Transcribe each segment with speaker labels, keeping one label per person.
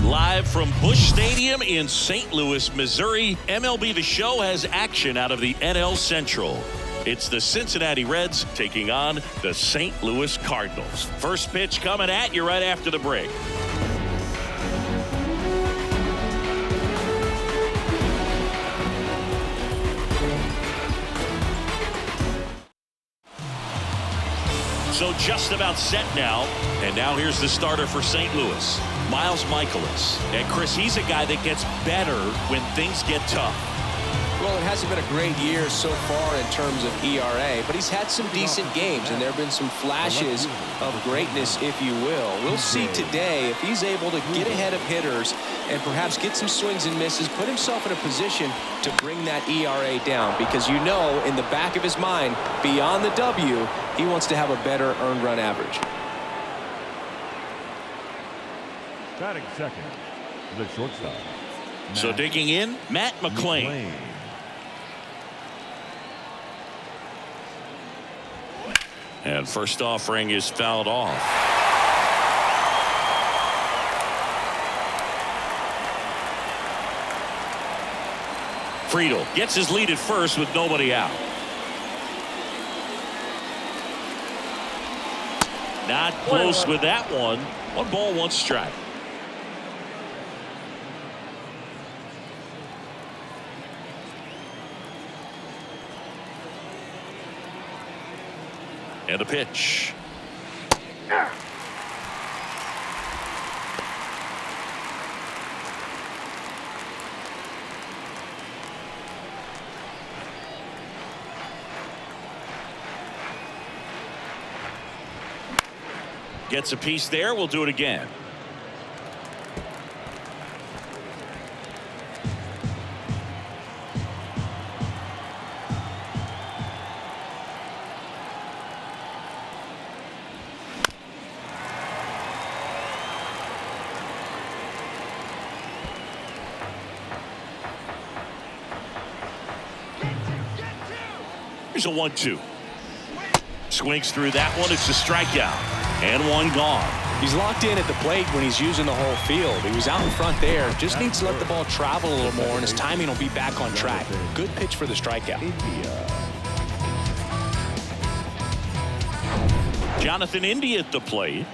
Speaker 1: Live from Busch Stadium in St. Louis, Missouri, MLB The Show has action out of the NL Central. It's the Cincinnati Reds taking on the St. Louis Cardinals. First pitch coming at you right after the break. So just about set now. And now here's the starter for St. Louis, Miles Michaelis. And Chris, he's a guy that gets better when things get tough.
Speaker 2: Well, it hasn't been a great year so far in terms of ERA, but he's had some decent games, and there have been some flashes of greatness, if you will. We'll see today if he's able to get ahead of hitters and perhaps get some swings and misses, put himself in a position to bring that ERA down, because you know in the back of his mind, beyond the W, he wants to have a better earned run average.
Speaker 3: Batting second, the shortstop.
Speaker 1: So digging in, Matt McLean. And first offering is fouled off. Friedel gets his lead at first with nobody out. Not close with that one. 1 ball, 1 strike. And a pitch. Gets a piece there. We'll do it again. Here's a 1-2. Swings through that one. It's a strikeout. And 1 gone.
Speaker 2: He's locked in at the plate when he's using the whole field. He was out in front there. Just needs to let the ball travel a little more, and his timing will be back on track. Good pitch for the strikeout.
Speaker 1: Jonathan India at the plate.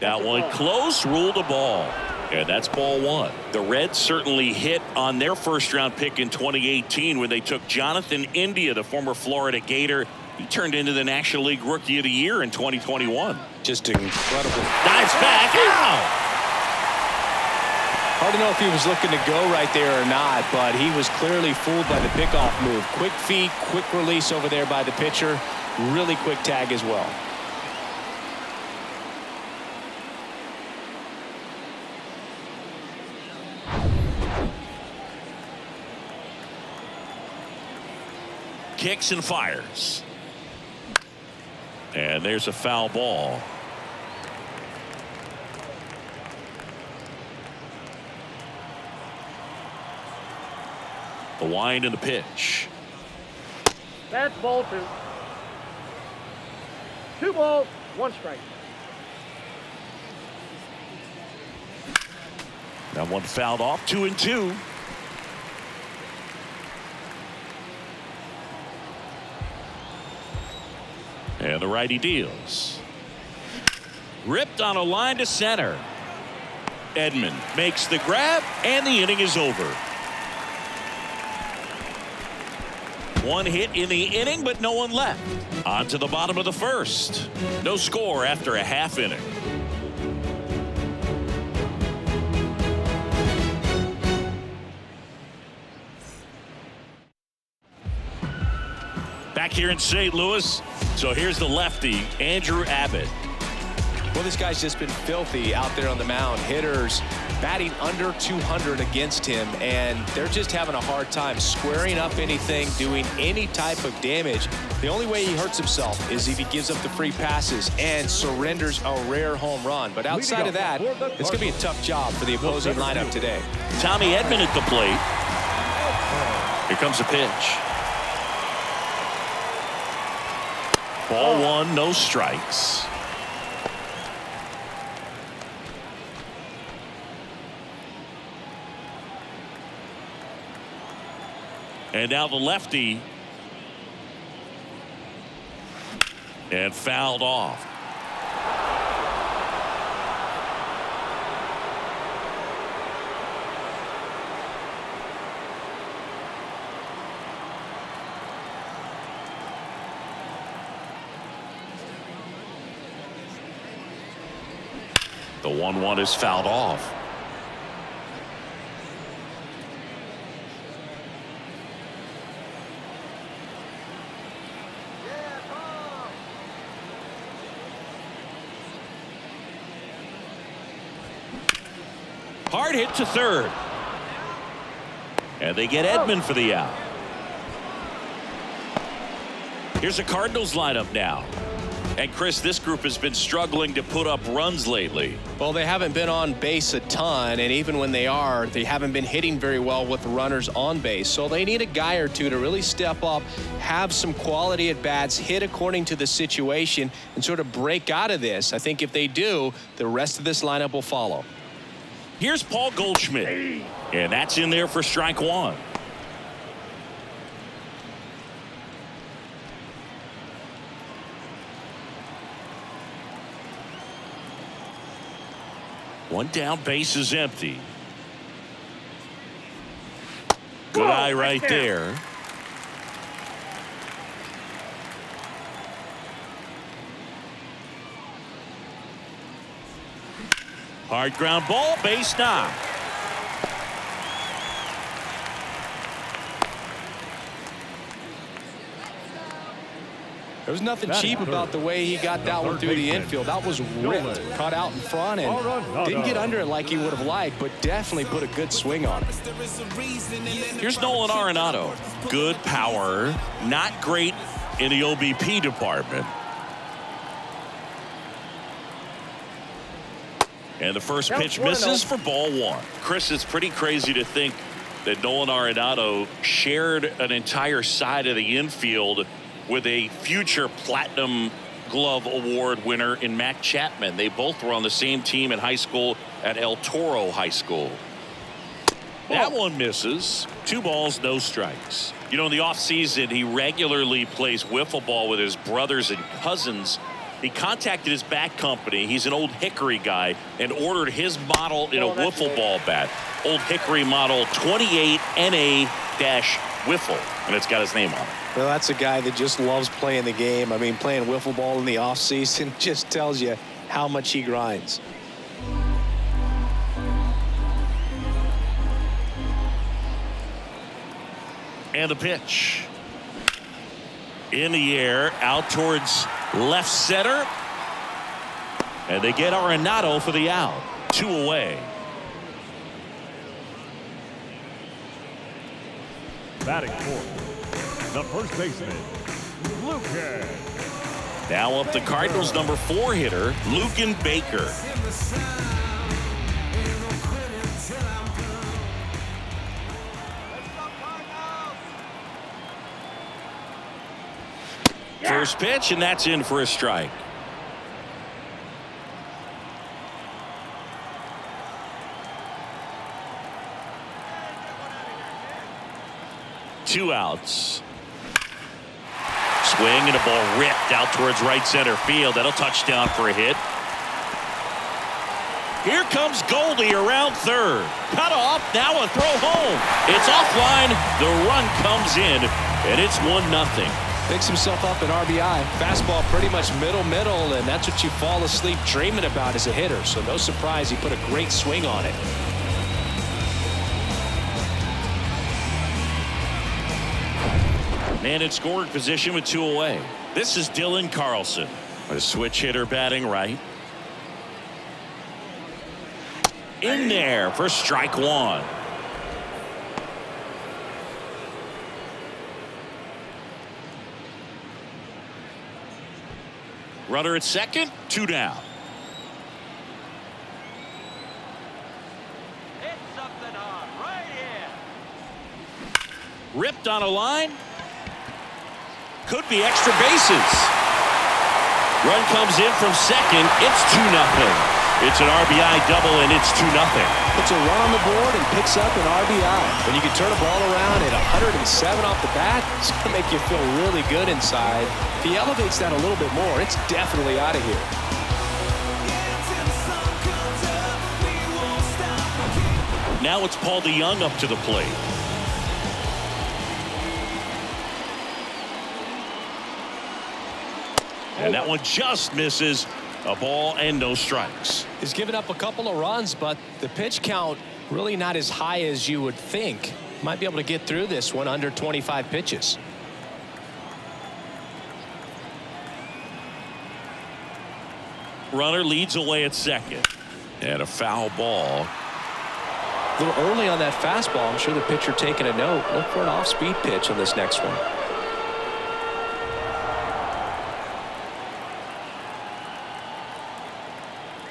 Speaker 1: That one close, ruled a ball. And that's ball 1. The Reds certainly hit on their first-round pick in 2018 when they took Jonathan India, the former Florida Gator. He turned into the National League Rookie of the Year in 2021.
Speaker 2: Just incredible.
Speaker 1: Dives back out.
Speaker 2: Hard to know if he was looking to go right there or not, but he was clearly fooled by the pickoff move. Quick feet, quick release over there by the pitcher. Really quick tag as well.
Speaker 1: Kicks and fires. And there's a foul ball. The wind and the pitch.
Speaker 4: That's ball 2. 2 balls, 1 strike.
Speaker 1: That one fouled off. 2-2. And the righty deals. Ripped on a line to center. Edman makes the grab, and the inning is over. 1 hit in the inning, but no one left. On to the bottom of the first. No score after a half inning. Back here in St. Louis. So here's the lefty, Andrew Abbott.
Speaker 2: Well, this guy's just been filthy out there on the mound. Hitters batting under 200 against him, and they're just having a hard time squaring up anything, doing any type of damage. The only way he hurts himself is if he gives up the free passes and surrenders a rare home run. But outside of that, it's going to be a tough job for the opposing lineup today.
Speaker 1: Tommy Edman at the plate. Here comes a pitch. Ball one, no strikes. And now the lefty. And fouled off. The 1-1 is fouled off. Hard hit to third. And they get Edman for the out. Here's a Cardinals lineup now. And Chris, this group has been struggling to put up runs lately.
Speaker 2: Well, they haven't been on base a ton, and even when they are, they haven't been hitting very well with runners on base. So they need a guy or two to really step up, have some quality at bats, hit according to the situation, and sort of break out of this. I think if they do, the rest of this lineup will follow.
Speaker 1: Here's Paul Goldschmidt, and that's in there for strike one. One down, base is empty. Good eye right there. Hard ground ball, base knock.
Speaker 2: There was nothing cheap about the way he got that one through the infield. That was ripped, caught out in front, and didn't get under it like he would have liked, but definitely put a good swing on it.
Speaker 1: Here's Nolan Arenado. Good power, not great in the OBP department. And the first pitch misses for ball one. Chris, it's pretty crazy to think that Nolan Arenado shared an entire side of the infield with a future Platinum Glove Award winner in Matt Chapman. They both were on the same team in high school at El Toro High School. That one misses. 2 balls, no strikes. You know, in the offseason, he regularly plays wiffle ball with his brothers and cousins. He contacted his bat company. He's an Old Hickory guy and ordered his model in a wiffle ball bat. Old Hickory model 28 NA-wiffle, and it's got his name on it.
Speaker 2: Well, that's a guy that just loves playing the game. I mean, playing wiffle ball in the offseason just tells you how much he grinds.
Speaker 1: And the pitch. In the air, out towards left center. And they get Arenado for the out. 2 away.
Speaker 3: Batting fourth, the first baseman, Lucan.
Speaker 1: Now up the Cardinals' number 4 hitter, Lucan Baker. First pitch, and that's in for a strike. Two outs. Swing and a ball ripped out towards right center field. That'll touchdown for a hit. Here comes Goldie around third. Cut off, now a throw home. It's offline. The run comes in, and it's 1-0.
Speaker 2: Picks himself up an RBI. Fastball pretty much middle, and that's what you fall asleep dreaming about as a hitter. So no surprise he put a great swing on it.
Speaker 1: Man in scoring position with 2 away. This is Dylan Carlson, a switch hitter batting right. in there for strike one. Runner at second, 2 down.
Speaker 5: Hit something hard right here.
Speaker 1: Ripped on a line. Could be extra bases. Run comes in from second. It's 2-0. It's an RBI double, and it's 2-0.
Speaker 2: Puts a run on the board and picks up an RBI. When you can turn a ball around at 107 off the bat, it's going to make you feel really good inside. If he elevates that a little bit more, it's definitely out of here.
Speaker 1: Now it's Paul DeYoung up to the plate. And that one just misses. A ball and no strikes.
Speaker 2: He's given up a couple of runs, but the pitch count really not as high as you would think. Might be able to get through this one under 25 pitches.
Speaker 1: Runner leads away at second. And a foul ball.
Speaker 2: A little early on that fastball. I'm sure the pitcher taking a note. Look for an off-speed pitch on this next one.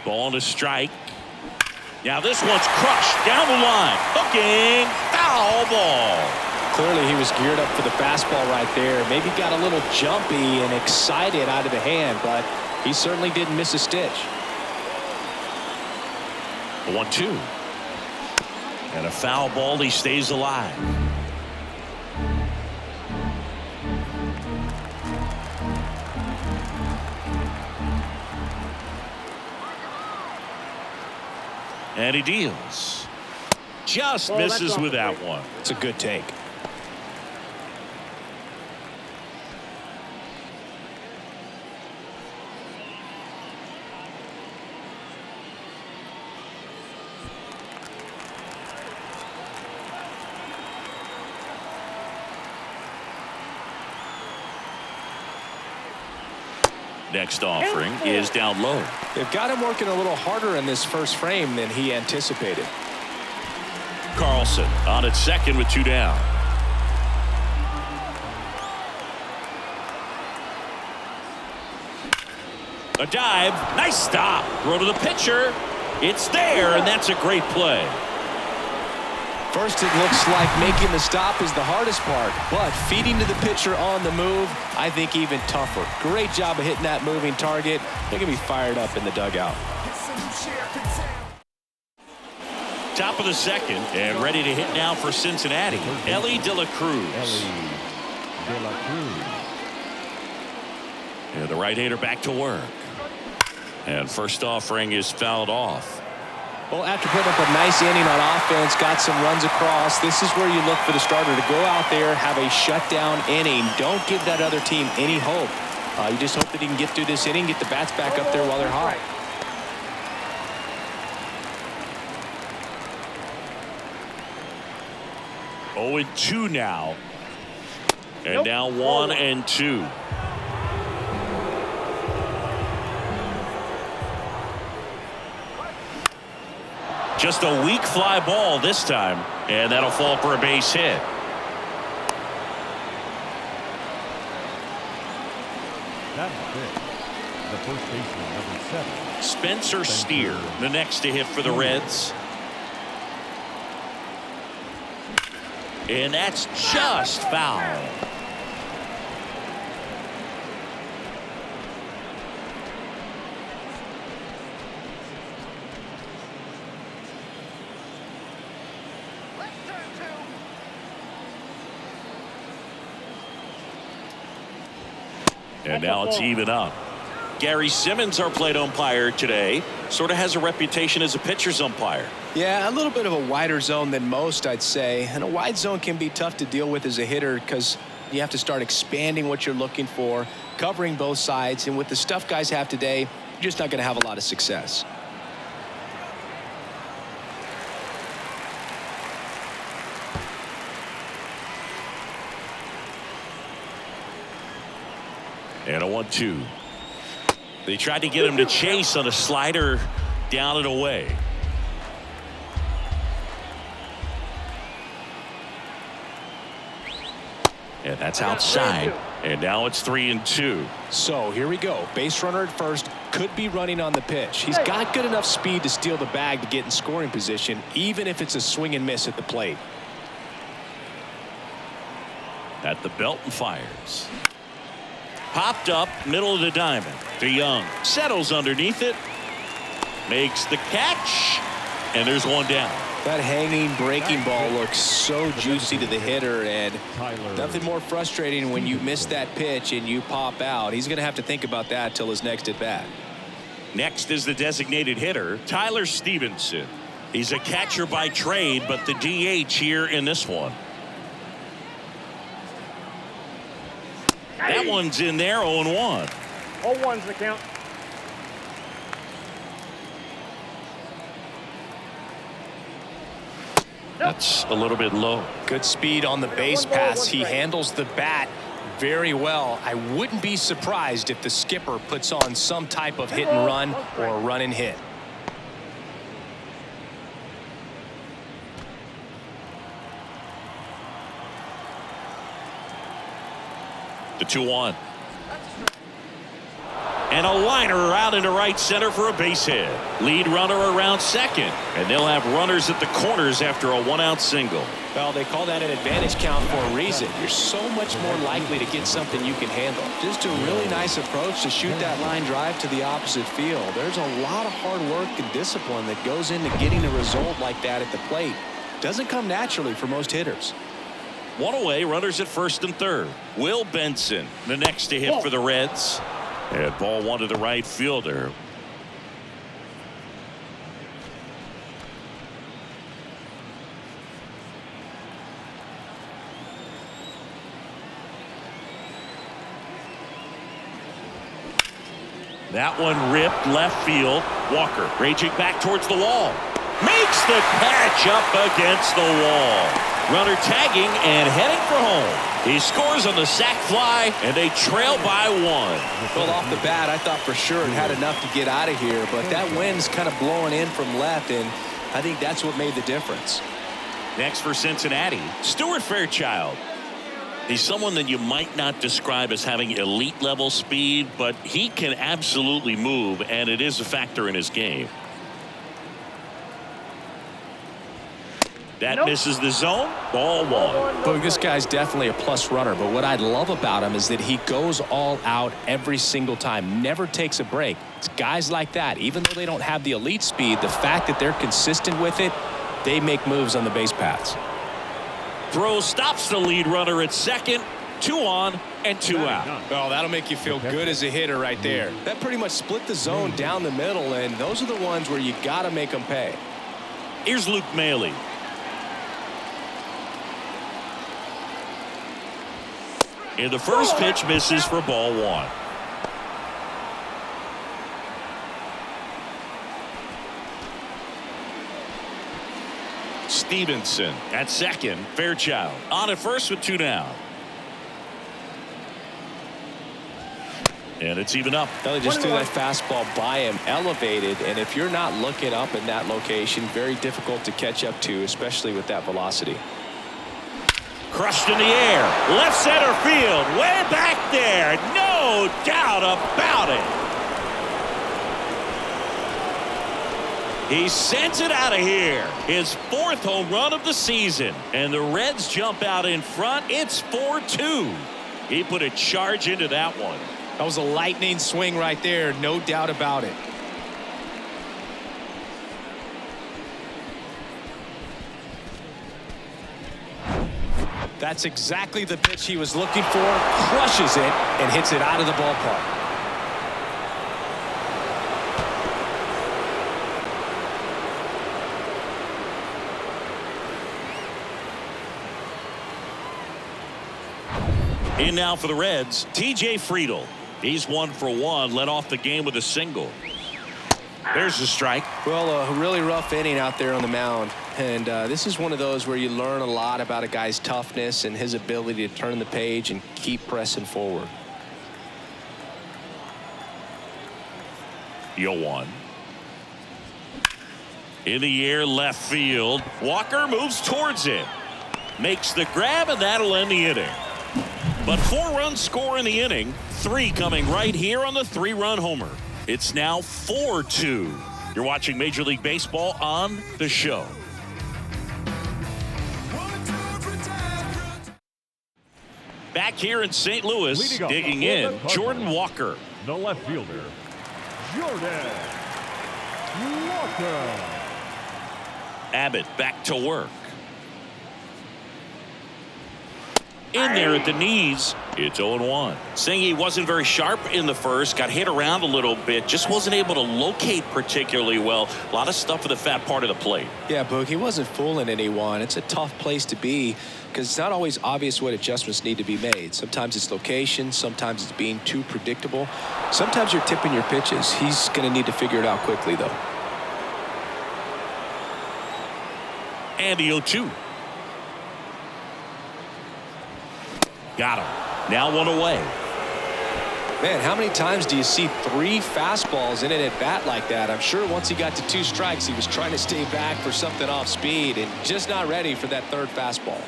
Speaker 1: Ball and a strike. Now this one's crushed down the line. Hooking. Foul ball.
Speaker 2: Clearly he was geared up for the fastball right there. Maybe got a little jumpy and excited out of the hand, but he certainly didn't miss a stitch.
Speaker 1: 1-2. And a foul ball. He stays alive. And he deals. Just misses with that one.
Speaker 2: It's a good take.
Speaker 1: Next offering is down low.
Speaker 2: They've got him working a little harder in this first frame than he anticipated.
Speaker 1: Carlson on at second with 2 down. A dive. Nice stop. Throw to the pitcher. It's there, and that's a great play.
Speaker 2: First, it looks like making the stop is the hardest part, but feeding to the pitcher on the move, I think even tougher. Great job of hitting that moving target. They're going to be fired up in the dugout.
Speaker 1: Top of the second, and ready to hit now for Cincinnati. Ellie De La Cruz. And the right-hander back to work. And first offering is fouled off.
Speaker 2: Well, after putting up a nice inning on offense, got some runs across, this is where you look for the starter to go out there, have a shutdown inning. Don't give that other team any hope. You just hope that he can get through this inning, get the bats back up there while they're hot.
Speaker 1: Oh, 2 now. And now 1-2. Just a weak fly ball this time, and that'll fall for a base hit.
Speaker 3: That's it. The first baseman, number 7.
Speaker 1: Spencer Steer, the next to hit for the Reds. And that's just foul. And now it's even up. Gary Simmons, our plate umpire today, sort of has a reputation as a pitcher's umpire.
Speaker 2: Yeah, a little bit of a wider zone than most, I'd say. And a wide zone can be tough to deal with as a hitter because you have to start expanding what you're looking for, covering both sides. And with the stuff guys have today, you're just not going to have a lot of success.
Speaker 1: And a 1-2. They tried to get him to chase on a slider down and away. And that's outside. And now it's 3-2.
Speaker 2: So here we go. Base runner at first, could be running on the pitch. He's got good enough speed to steal the bag to get in scoring position, even if it's a swing and miss at the plate.
Speaker 1: At the belt and fires. Popped up, middle of the diamond. DeYoung settles underneath it. Makes the catch. And there's one down.
Speaker 2: That hanging breaking ball looks so juicy to the hitter, and nothing more frustrating when you miss that pitch and you pop out. He's going to have to think about that till his next at bat.
Speaker 1: Next is the designated hitter, Tyler Stevenson. He's a catcher by trade, but the DH here in this one. That one's in there, 0-1.
Speaker 4: 0-1's the count.
Speaker 1: That's a little bit low.
Speaker 2: Good speed on the base pass. He handles the bat very well. I wouldn't be surprised if the skipper puts on some type of hit and run or a run and hit.
Speaker 1: The 2-1. And a liner out into right center for a base hit. Lead runner around second. And they'll have runners at the corners after a 1-out single.
Speaker 2: Well, they call that an advantage count for a reason. You're so much more likely to get something you can handle. Just a really nice approach to shoot that line drive to the opposite field. There's a lot of hard work and discipline that goes into getting a result like that at the plate. Doesn't come naturally for most hitters.
Speaker 1: One away, runners at first and third. Will Benson, the next to hit for the Reds. And ball one to the right fielder. That one ripped left field. Walker raging back towards the wall. Makes the catch up against the wall. Runner tagging and heading for home. He scores on the sac fly, and they trail by one.
Speaker 2: Well, off the bat, I thought for sure it had enough to get out of here, but that wind's kind of blowing in from left, and I think that's what made the difference.
Speaker 1: Next for Cincinnati, Stuart Fairchild. He's someone that you might not describe as having elite level speed, but he can absolutely move, and it is a factor in his game. That misses the zone. Ball one.
Speaker 2: Look, this guy's definitely a plus runner, but what I love about him is that he goes all out every single time, never takes a break. It's guys like that, even though they don't have the elite speed, the fact that they're consistent with it, they make moves on the base paths.
Speaker 1: Throw stops the lead runner at second. 2 on and 2 out.
Speaker 2: Oh, that'll make you feel good as a hitter right there. That pretty much split the zone down the middle, and those are the ones where you got to make them pay.
Speaker 1: Here's Luke Maile. And the first pitch misses for ball one. Stevenson at second. Fairchild on at first with 2 down. And it's even up.
Speaker 2: They just threw that fastball by him, elevated, and if you're not looking up in that location, very difficult to catch up to, especially with that velocity.
Speaker 1: Crushed in the air. Left center field. Way back there. No doubt about it. He sends it out of here. His 4th home run of the season. And the Reds jump out in front. It's 4-2. He put a charge into that one.
Speaker 2: That was a lightning swing right there. No doubt about it. That's exactly the pitch he was looking for. Crushes it and hits it out of the ballpark.
Speaker 1: In now for the Reds, TJ Friedl. He's 1 for 1, led off the game with a single. There's the strike.
Speaker 2: Well, a really rough inning out there on the mound. And this is one of those where you learn a lot about a guy's toughness and his ability to turn the page and keep pressing forward.
Speaker 1: 0-1. In the air, left field. Walker moves towards it. Makes the grab, and that'll end the inning. But 4 runs score in the inning, 3 coming right here on the 3-run homer. It's now 4-2. You're watching Major League Baseball on the show. Back here in St. Louis, digging in, Jordan Walker.
Speaker 3: The left fielder, Jordan Walker.
Speaker 1: Abbott back to work. In there at the knees, it's 0-1. Saying he wasn't very sharp in the first, got hit around a little bit, just wasn't able to locate particularly well. A lot of stuff for the fat part of the plate.
Speaker 2: Yeah, Boog, he wasn't fooling anyone. It's a tough place to be because it's not always obvious what adjustments need to be made. Sometimes it's location, sometimes it's being too predictable. Sometimes you're tipping your pitches. He's going to need to figure it out quickly, though.
Speaker 1: And the 0-2. Got him. Now 1 away.
Speaker 2: Man, how many times do you see 3 fastballs in an at-bat like that? I'm sure once he got to 2 strikes, he was trying to stay back for something off speed and just not ready for that 3rd fastball.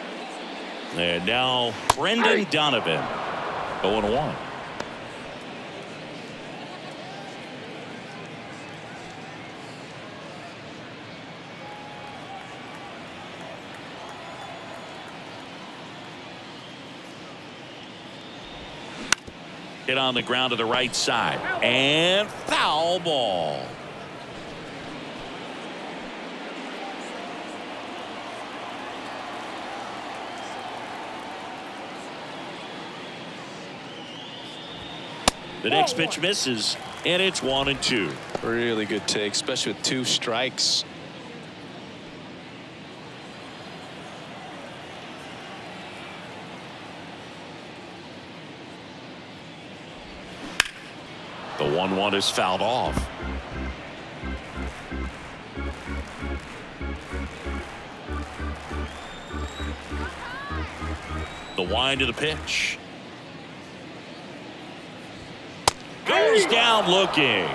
Speaker 1: And now Brendan Donovan, 0-1. Hit on the ground to the right side. And foul ball. The next pitch misses, and it's 1-2.
Speaker 2: Really good take, especially with 2 strikes.
Speaker 1: The 1-1 is fouled off. The wind of the pitch. Goes down looking.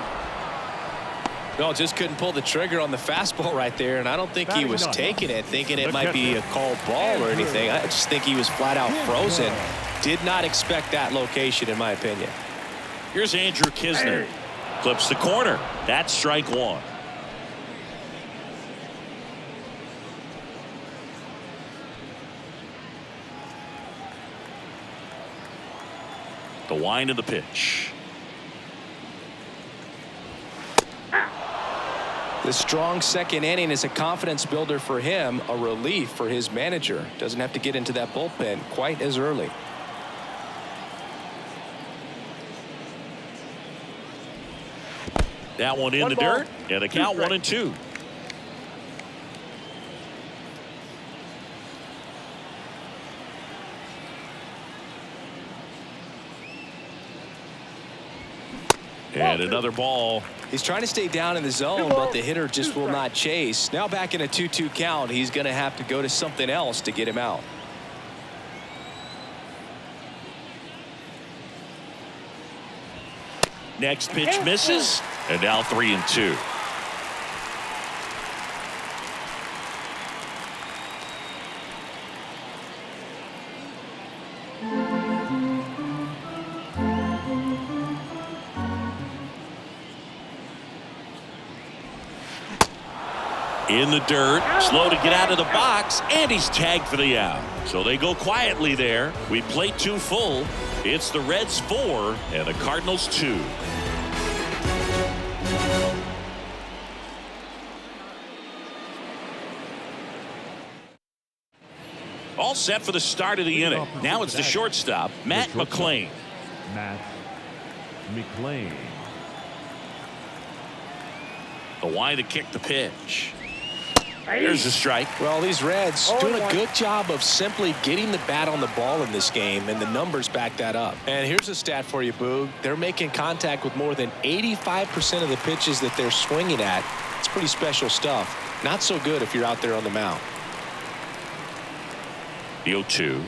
Speaker 2: No, just couldn't pull the trigger on the fastball right there, and I don't think he was taking it, thinking it might be a called ball or anything. I just think he was flat out frozen. Did not expect that location, in my opinion.
Speaker 1: Here's Andrew Kisner. Clips the corner. That's strike 1. The wind of the pitch.
Speaker 2: The strong second inning is a confidence builder for him, a relief for his manager. Doesn't have to get into that bullpen quite as early.
Speaker 1: That one in the dirt, and the count 1-2. And another ball.
Speaker 2: He's trying to stay down in the zone, but the hitter just will not chase. Now back in a 2-2 count, he's going to have to go to something else to get him out.
Speaker 1: Next pitch misses, and now 3-2. In the dirt, slow to get out of the box, and he's tagged for the out. So they go quietly there. We play 2 full. It's the Reds 4 and the Cardinals 2. All set for the start of the inning. Now it's the shortstop, Matt McLain.
Speaker 3: Matt McLain.
Speaker 1: The wind to kick the pitch. There's a strike.
Speaker 2: Well, these Reds doing a good job of simply getting the bat on the ball in this game, and the numbers back that up. And here's a stat for you, Boog. They're making contact with more than 85% of the pitches that they're swinging at. It's pretty special stuff. Not so good if you're out there on the mound.
Speaker 1: The 0-2.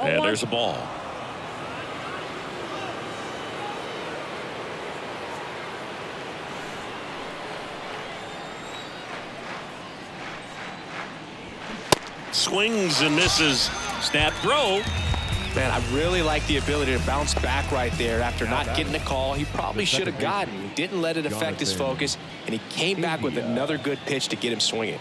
Speaker 1: And there's a ball. Swings and misses. Snap throw.
Speaker 2: Man, I really like the ability to bounce back right there after not getting the call he probably should have gotten. He didn't let it affect his focus, and he came back with another good pitch to get him swinging.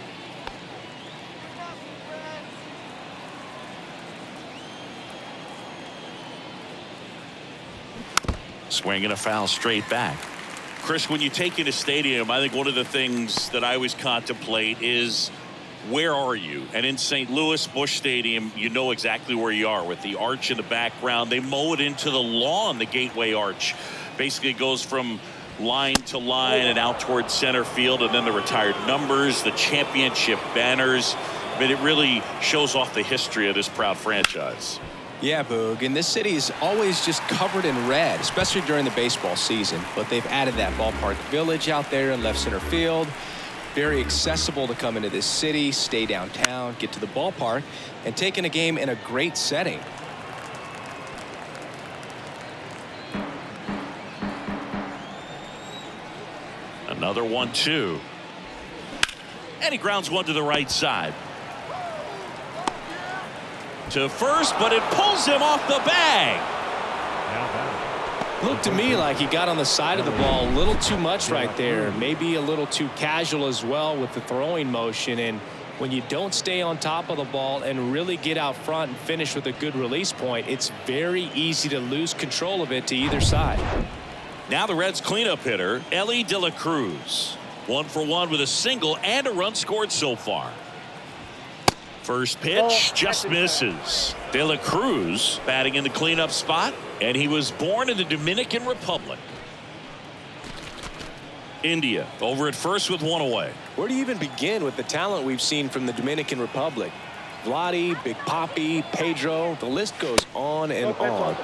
Speaker 1: Swinging a foul straight back. Chris, when you take in a stadium, I think one of the things that I always contemplate is, where are you? And in St. Louis, Busch Stadium, you know exactly where you are with the arch in the background. They mow it into the lawn, the gateway arch. Basically goes from line to line and out towards center field, and then the retired numbers, the championship banners. I mean, it really shows off the history of this proud franchise.
Speaker 2: Yeah, Boog, and this city is always just covered in red, especially during the baseball season. But they've added that ballpark village out there in left center field. Very accessible to come into this city, stay downtown, get to the ballpark, and take in a game in a great setting.
Speaker 1: Another 1-2. And he grounds one to the right side. To first, but it pulls him off the bag.
Speaker 2: Looked to me like he got on the side of the ball a little too much right there. Maybe a little too casual as well with the throwing motion. And when you don't stay on top of the ball and really get out front and finish with a good release point, it's very easy to lose control of it to either side.
Speaker 1: Now the Reds cleanup hitter, Elly De La Cruz. 1 for 1 with a single and a run scored so far. First pitch just misses. De La Cruz batting in the cleanup spot, and he was born in the Dominican Republic. India over at first with one away.
Speaker 2: Where do you even begin with the talent we've seen from the Dominican Republic? Vladdy, Big Papi, Pedro, the list goes on and on.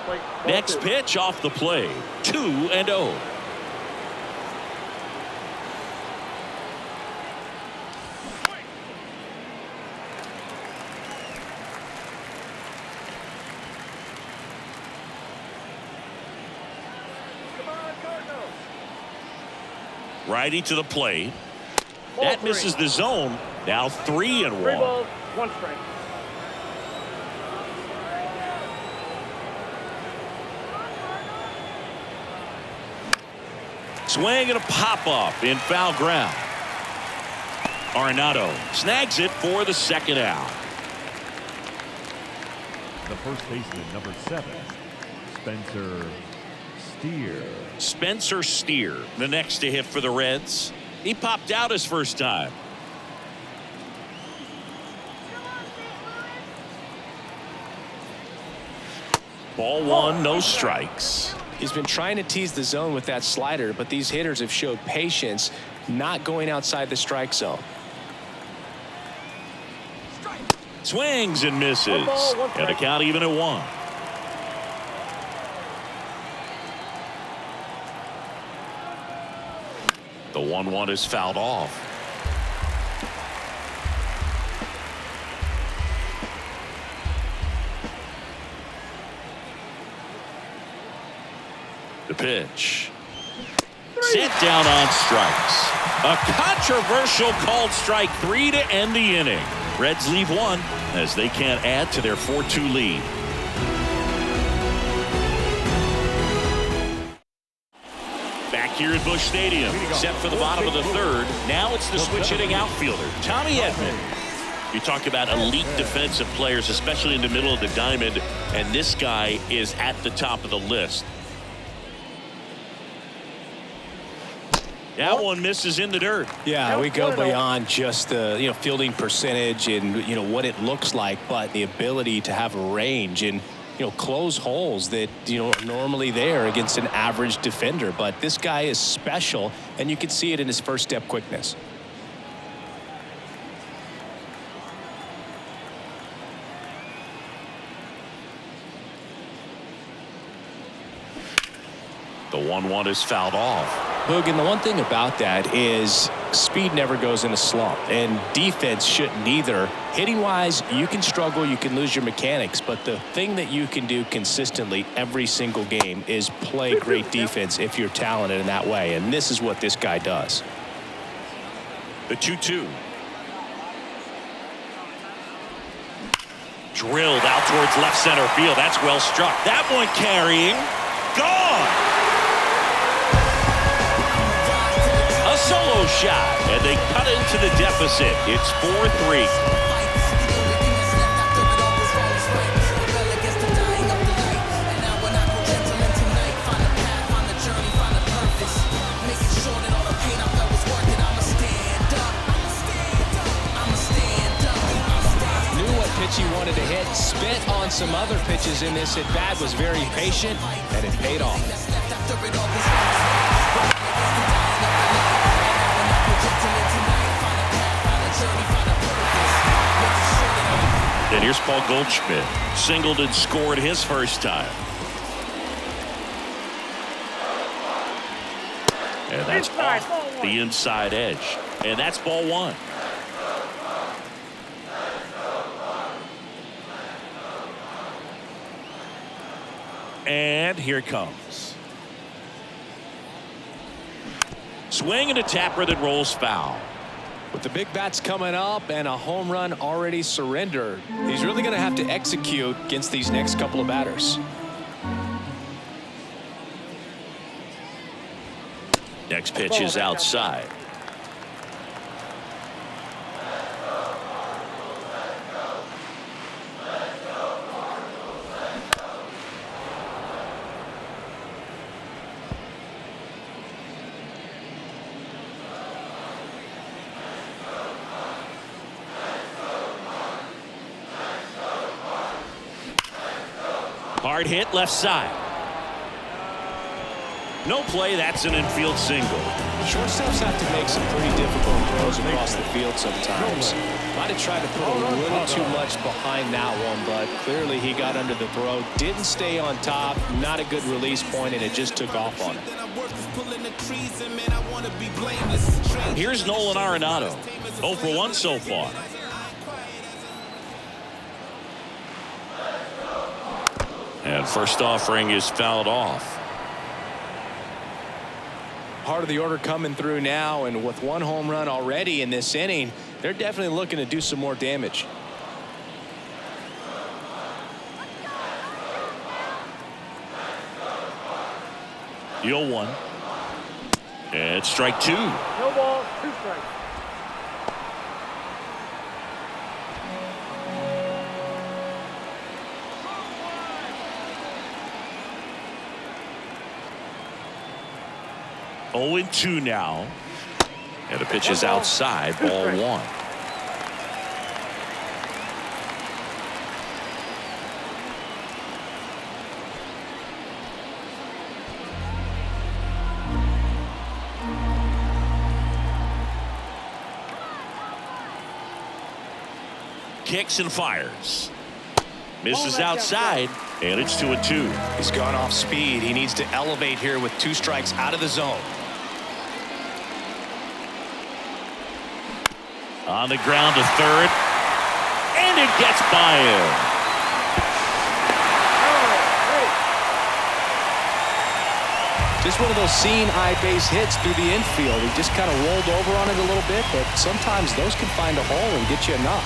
Speaker 1: Next pitch off the plate, 2-0. Righty to the plate. That misses the zone. Now 3-1.
Speaker 4: 3 balls, 1 strike.
Speaker 1: Swing and a pop-up in foul ground. Arenado snags it for the second out.
Speaker 3: The first baseman, number 7, Spencer Steer.
Speaker 1: Spencer Steer, the next to hit for the Reds. He popped out his first time. Ball 1, no strikes.
Speaker 2: He's been trying to tease the zone with that slider, but these hitters have showed patience, not going outside the strike zone.
Speaker 1: Swings and misses. And the count even at 1. The 1-1 is fouled off. The pitch. Set down on strikes. A controversial called strike 3 to end the inning. Reds leave 1 as they can't add to their 4-2 lead. Back here at Busch Stadium, set for the bottom of the 3rd. Now it's the switch hitting outfielder, Tommy Edman. You talk about elite defensive players, especially in the middle of the diamond, and this guy is at the top of the list. That one misses in the dirt.
Speaker 2: Yeah, we go beyond just the fielding percentage and what it looks like, but the ability to have range and close holes that are normally there against an average defender. But this guy is special, and you can see it in his first step quickness.
Speaker 1: The 1-1 is fouled off.
Speaker 2: Hogan, the one thing about that is speed never goes in a slump, and defense shouldn't either. Hitting wise, you can struggle, you can lose your mechanics, but the thing that you can do consistently every single game is play great defense if you're talented in that way, and this is what this guy does.
Speaker 1: The 2-2. Drilled out towards left center field. That's well struck. That one carrying. Gone. A solo shot. And they cut into the deficit. It's 4-3.
Speaker 2: He wanted to hit, spent on some other pitches in this at bat, was very patient, and it paid off.
Speaker 1: And here's Paul Goldschmidt. Singled and scored his first time. And that's off the inside edge. And that's ball one. And here it comes. Swing and a tapper that rolls foul.
Speaker 2: With the big bats coming up and a home run already surrendered, he's really going to have to execute against these next couple of batters.
Speaker 1: Next pitch is outside. Hard hit left side. No play. That's an infield single.
Speaker 2: Shortstops have to make some pretty difficult throws across the field sometimes. Might have tried to put a little too much behind that one, but clearly he got under the throw. Didn't stay on top. Not a good release point, and it just took off on him.
Speaker 1: Here's Nolan Arenado. 0 for 1 so far. And first offering is fouled off.
Speaker 2: Part of the order coming through now, and with one home run already in this inning, they're definitely looking to do some more damage.
Speaker 1: The 0-1. And strike two.
Speaker 4: No ball, 2 strikes.
Speaker 1: Oh and 2 now. And the pitch is outside, ball 1. Kicks and fires. Misses outside, and it's 2-2.
Speaker 2: He's gone off speed. He needs to elevate here with 2 strikes out of the zone.
Speaker 1: On the ground to third, and it gets by him.
Speaker 2: Just one of those seeing eye base hits through the infield. He just kind of rolled over on it a little bit, but sometimes those can find a hole and get you a knock.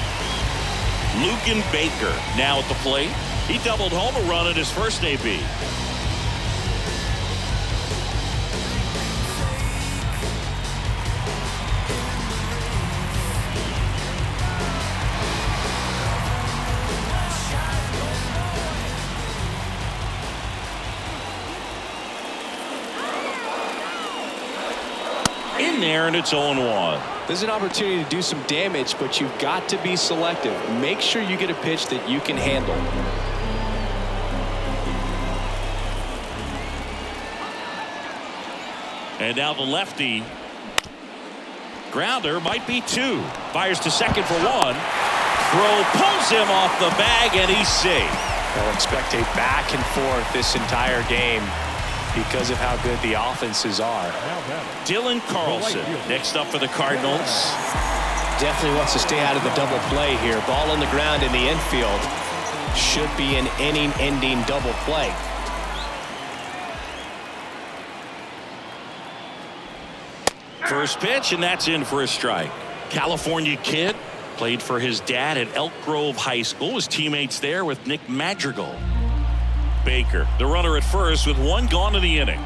Speaker 1: Luken Baker now at the plate. He doubled home a run at his first AB. In there, and it's 0-1.
Speaker 2: There's an opportunity to do some damage, but you've got to be selective. Make sure you get a pitch that you can handle.
Speaker 1: And now the lefty. Grounder might be 2. Fires to second for 1. Throw pulls him off the bag, and he's safe.
Speaker 2: They'll expect a back and forth this entire game because of how good the offenses are.
Speaker 1: Dylan Carlson next up for the Cardinals.
Speaker 2: Definitely wants to stay out of the double play here. Ball on the ground in the infield. Should be an inning-ending double play.
Speaker 1: First pitch, and that's in for a strike. California kid Played for his dad at Elk Grove High School. His teammates there with Nick Madrigal. Baker, the runner at first with one gone in the inning.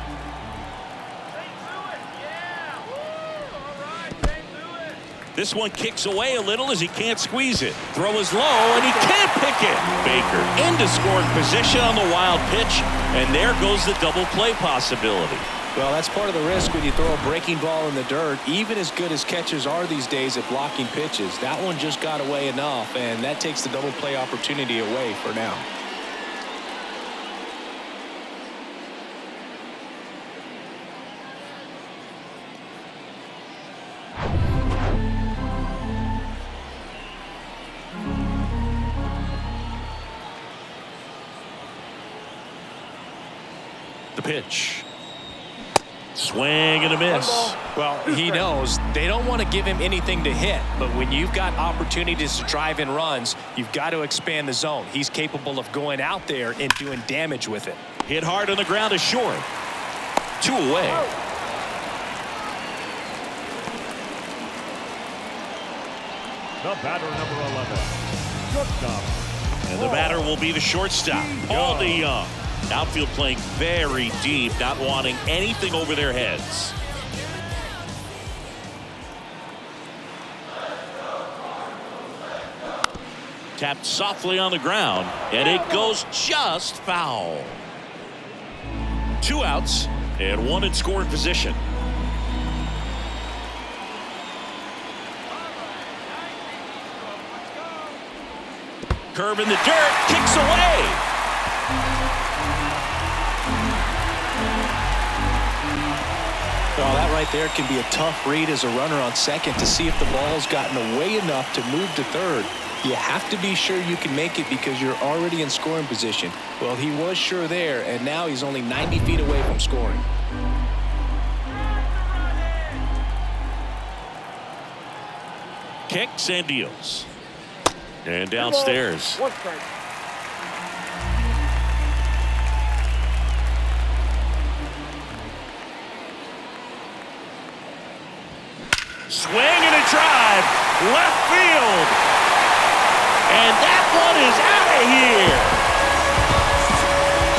Speaker 1: This one kicks away a little as he can't squeeze it. Throw is low and he can't pick it. Baker into scoring position on the wild pitch, and there goes the double play possibility.
Speaker 2: Well, that's part of the risk when you throw a breaking ball in the dirt. Even as good as catchers are these days at blocking pitches, that one just got away enough, and that takes the double play opportunity away for now.
Speaker 1: The pitch. Swing and a miss.
Speaker 2: Well, he knows they don't want to give him anything to hit, but when you've got opportunities to drive in runs, you've got to expand the zone. He's capable of going out there and doing damage with it.
Speaker 1: Hit hard on the ground is short. 2 away.
Speaker 3: The batter, number 11, shortstop.
Speaker 1: And the batter will be the shortstop, Aldi Young. Outfield playing very deep, not wanting anything over their heads. Tapped softly on the ground, and it goes just foul. 2 outs and 1 in scoring position. Curve in the dirt, kicks away.
Speaker 2: Well, that right there can be a tough read as a runner on second to see if the ball's gotten away enough to move to third. You have to be sure you can make it because you're already in scoring position. Well, he was sure there, and now he's only 90 feet away from scoring.
Speaker 1: Kicks and deals. And downstairs.
Speaker 4: 1 strike.
Speaker 1: Swing and a drive, left field, and that one is out of here.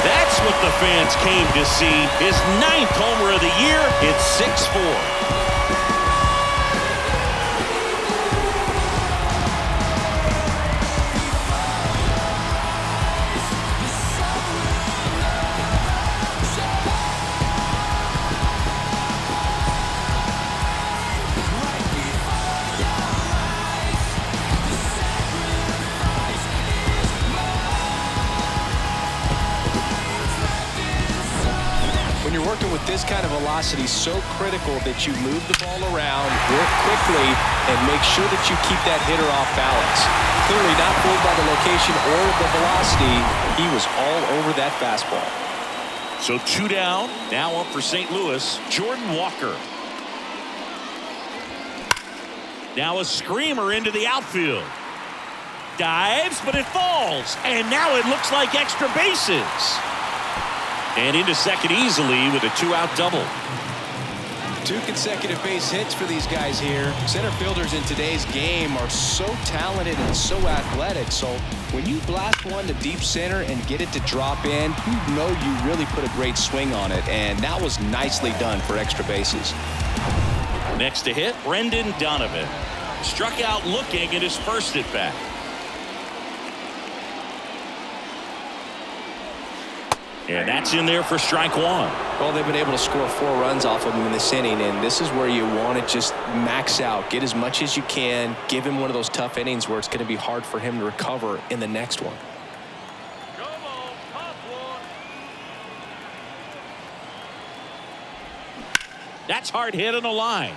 Speaker 1: That's what the fans came to see. His 9th homer of the year. It's 6-4.
Speaker 2: With this kind of velocity, so critical that you move the ball around, work quickly, and make sure that you keep that hitter off balance. Clearly not fooled by the location or the velocity. He was all over that fastball.
Speaker 1: So 2 down, now up for St. Louis, Jordan Walker. Now a screamer into the outfield. Dives, but it falls, and now it looks like extra bases. And into second easily with a 2-out double.
Speaker 2: 2 consecutive base hits for these guys here. Center fielders in today's game are so talented and so athletic. So when you blast one to deep center and get it to drop in, you know you really put a great swing on it. And that was nicely done for extra bases.
Speaker 1: Next to hit, Brendan Donovan. Struck out looking at his first at bat. And that's in there for strike 1.
Speaker 2: Well, they've been able to score 4 runs off of him in this inning, and this is where you want to just max out, get as much as you can, give him one of those tough innings where it's going to be hard for him to recover in the next one.
Speaker 1: That's hard hit on the line.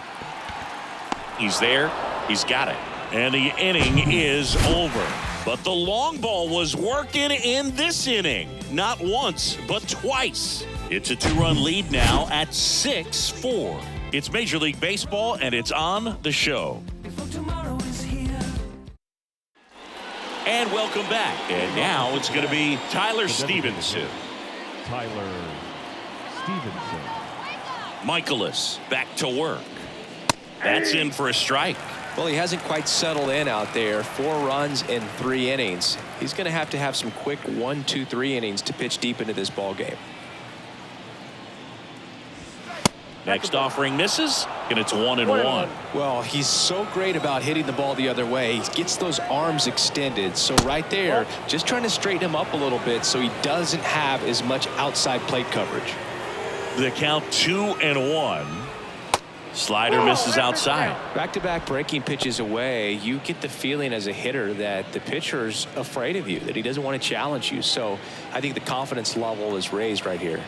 Speaker 1: He's there. He's got it. And the inning is over. But the long ball was working in this inning. Not once, but twice. It's a 2-run lead now at 6-4. It's Major League Baseball, and it's on the show. And welcome back. And now it's going to be Tyler Stevenson.
Speaker 3: Tyler Stevenson.
Speaker 1: Michaelis back to work. That's in for a strike.
Speaker 2: Well, he hasn't quite settled in out there. 4 runs in 3 innings. He's going to have some quick 1, 2, 3 innings to pitch deep into this ball game.
Speaker 1: Next offering misses, and it's 1-1.
Speaker 2: Well, he's so great about hitting the ball the other way. He gets those arms extended. So right there, just trying to straighten him up a little bit so he doesn't have as much outside plate coverage.
Speaker 1: The count 2-1. Slider misses outside.
Speaker 2: Back-to-back breaking pitches away, you get the feeling as a hitter that the pitcher's afraid of you, that he doesn't want to challenge you. So I think the confidence level is raised right here.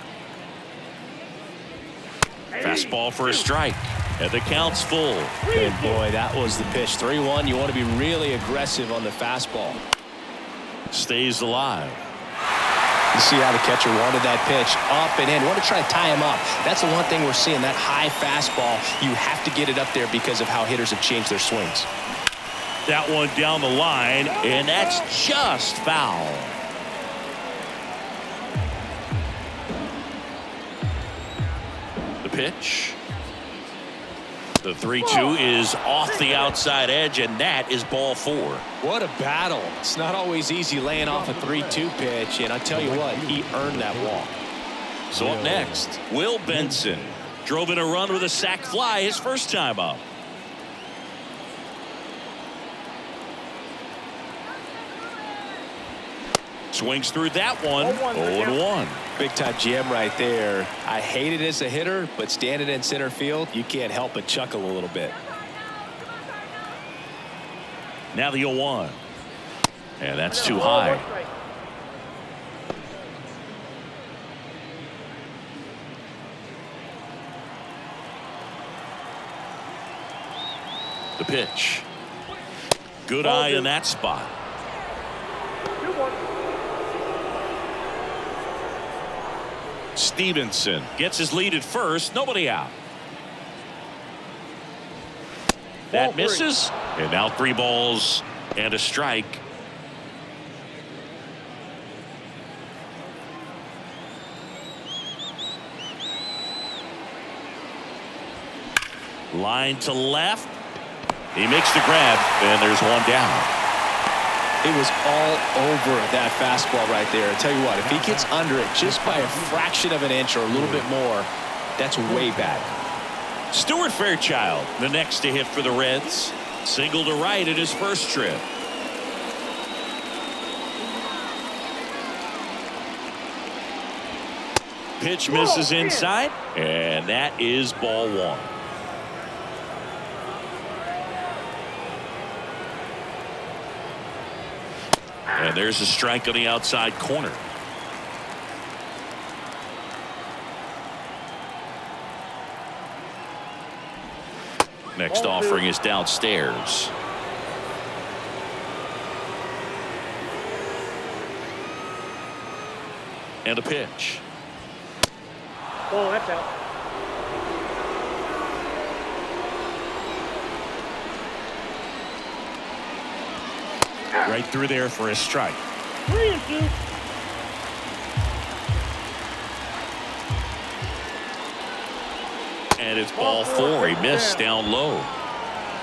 Speaker 1: Fastball for a strike, and the count's full.
Speaker 2: Good boy, that was the pitch. 3-1. You want to be really aggressive on the fastball.
Speaker 1: Stays alive.
Speaker 2: You see how the catcher wanted that pitch up and in. Want to try to tie him up. That's the one thing we're seeing, that high fastball. You have to get it up there because of how hitters have changed their swings.
Speaker 1: That one down the line, and that's just foul. The pitch. The 3-2 is off the outside edge, and that is ball 4.
Speaker 2: What a battle. It's not always easy laying off a 3-2 pitch, and I tell you what, he earned that walk.
Speaker 1: So up next, Will Benson drove in a run with a sac fly his first time up. Swings through that one. 0-1.
Speaker 2: Big time jam right there. I hate it as a hitter, but standing in center field, you can't help but chuckle a little bit.
Speaker 1: Now the 0-1. And that's too high. The pitch. Good eye in that spot. Stevenson gets his lead at first. Nobody out. That misses. And now 3 balls and a strike. Line to left. He makes the grab, and there's one down.
Speaker 2: It was all over that fastball right there. I tell you what, if he gets under it just by a fraction of an inch or a little bit more, that's way back.
Speaker 1: Stuart Fairchild, the next to hit for the Reds. Single to right at his first trip. Pitch misses inside, and that is ball 1. And there's a strike on the outside corner. Next offering is downstairs. And a pitch.
Speaker 4: Oh, that's out.
Speaker 1: Right through there for a strike.
Speaker 4: 3-2.
Speaker 1: And it's ball 4. He missed down low.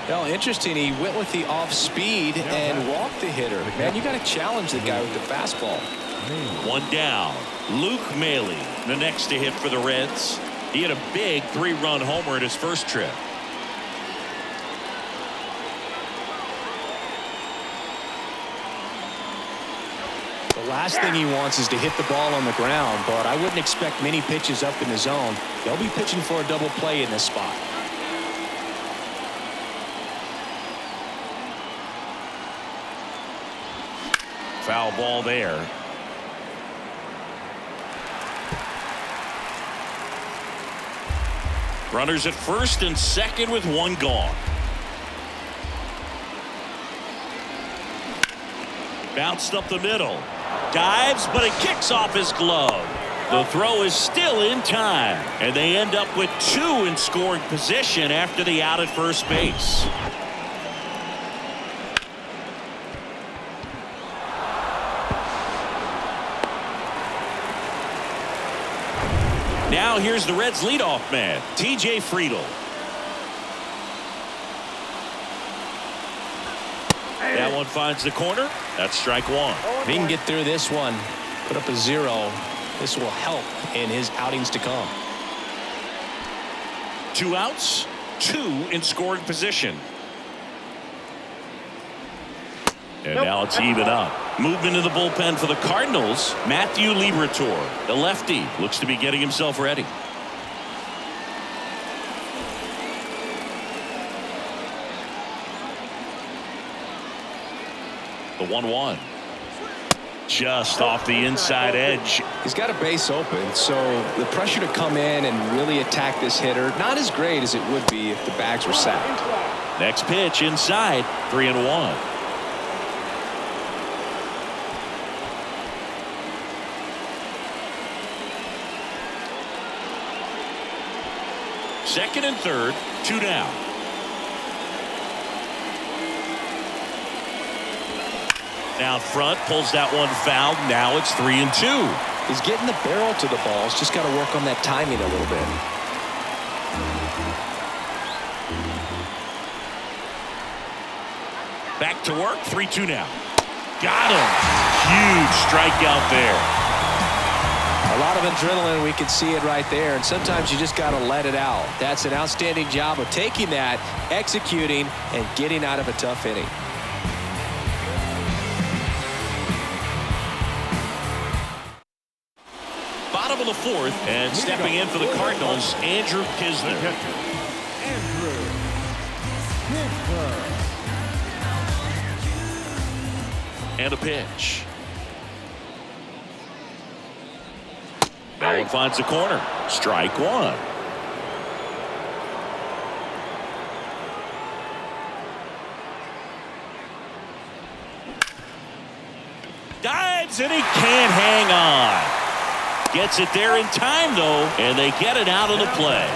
Speaker 2: Well, interesting. He went with the off speed and walked the hitter. Man, you got to challenge the guy with the fastball.
Speaker 1: 1 down. Luke Maley, the next to hit for the Reds. He had a big 3-run homer in his first trip.
Speaker 2: The last thing he wants is to hit the ball on the ground, but I wouldn't expect many pitches up in the zone. They'll be pitching for a double play in this spot.
Speaker 1: Foul ball there. Runners at first and second with 1 gone. Bounced up the middle. Dives, but it kicks off his glove. The throw is still in time, and they end up with 2 in scoring position after the out at first base. Now here's the Reds leadoff man, T.J. Friedl. one finds the corner. That's strike one.
Speaker 2: If he can get through this one, put up a 0, this will help in his outings to come.
Speaker 1: 2 outs, 2 in scoring position. And now it's even up. Movement in the bullpen for the Cardinals. Matthew Liberatore, the lefty, looks to be getting himself ready. The 1-1. Just off the inside edge.
Speaker 2: He's got a base open, so the pressure to come in and really attack this hitter, not as great as it would be if the bags were sacked.
Speaker 1: Next pitch inside, 3-1. Second and third, 2 down. Down front, pulls that one foul. Now it's 3-2.
Speaker 2: He's getting the barrel to the ball. He's just got to work on that timing a little bit.
Speaker 1: Back to work, 3-2 now. Got him. Huge strikeout there.
Speaker 2: A lot of adrenaline, we can see it right there, and sometimes you just got to let it out. That's an outstanding job of taking that, executing, and getting out of a tough inning.
Speaker 1: Bottom of the fourth, and stepping in for the Cardinals, Andrew Kisner. And a pitch. That one finds the corner. Strike one. Dives, and he can't hang on. Gets it there in time, though, and they get it out of the play.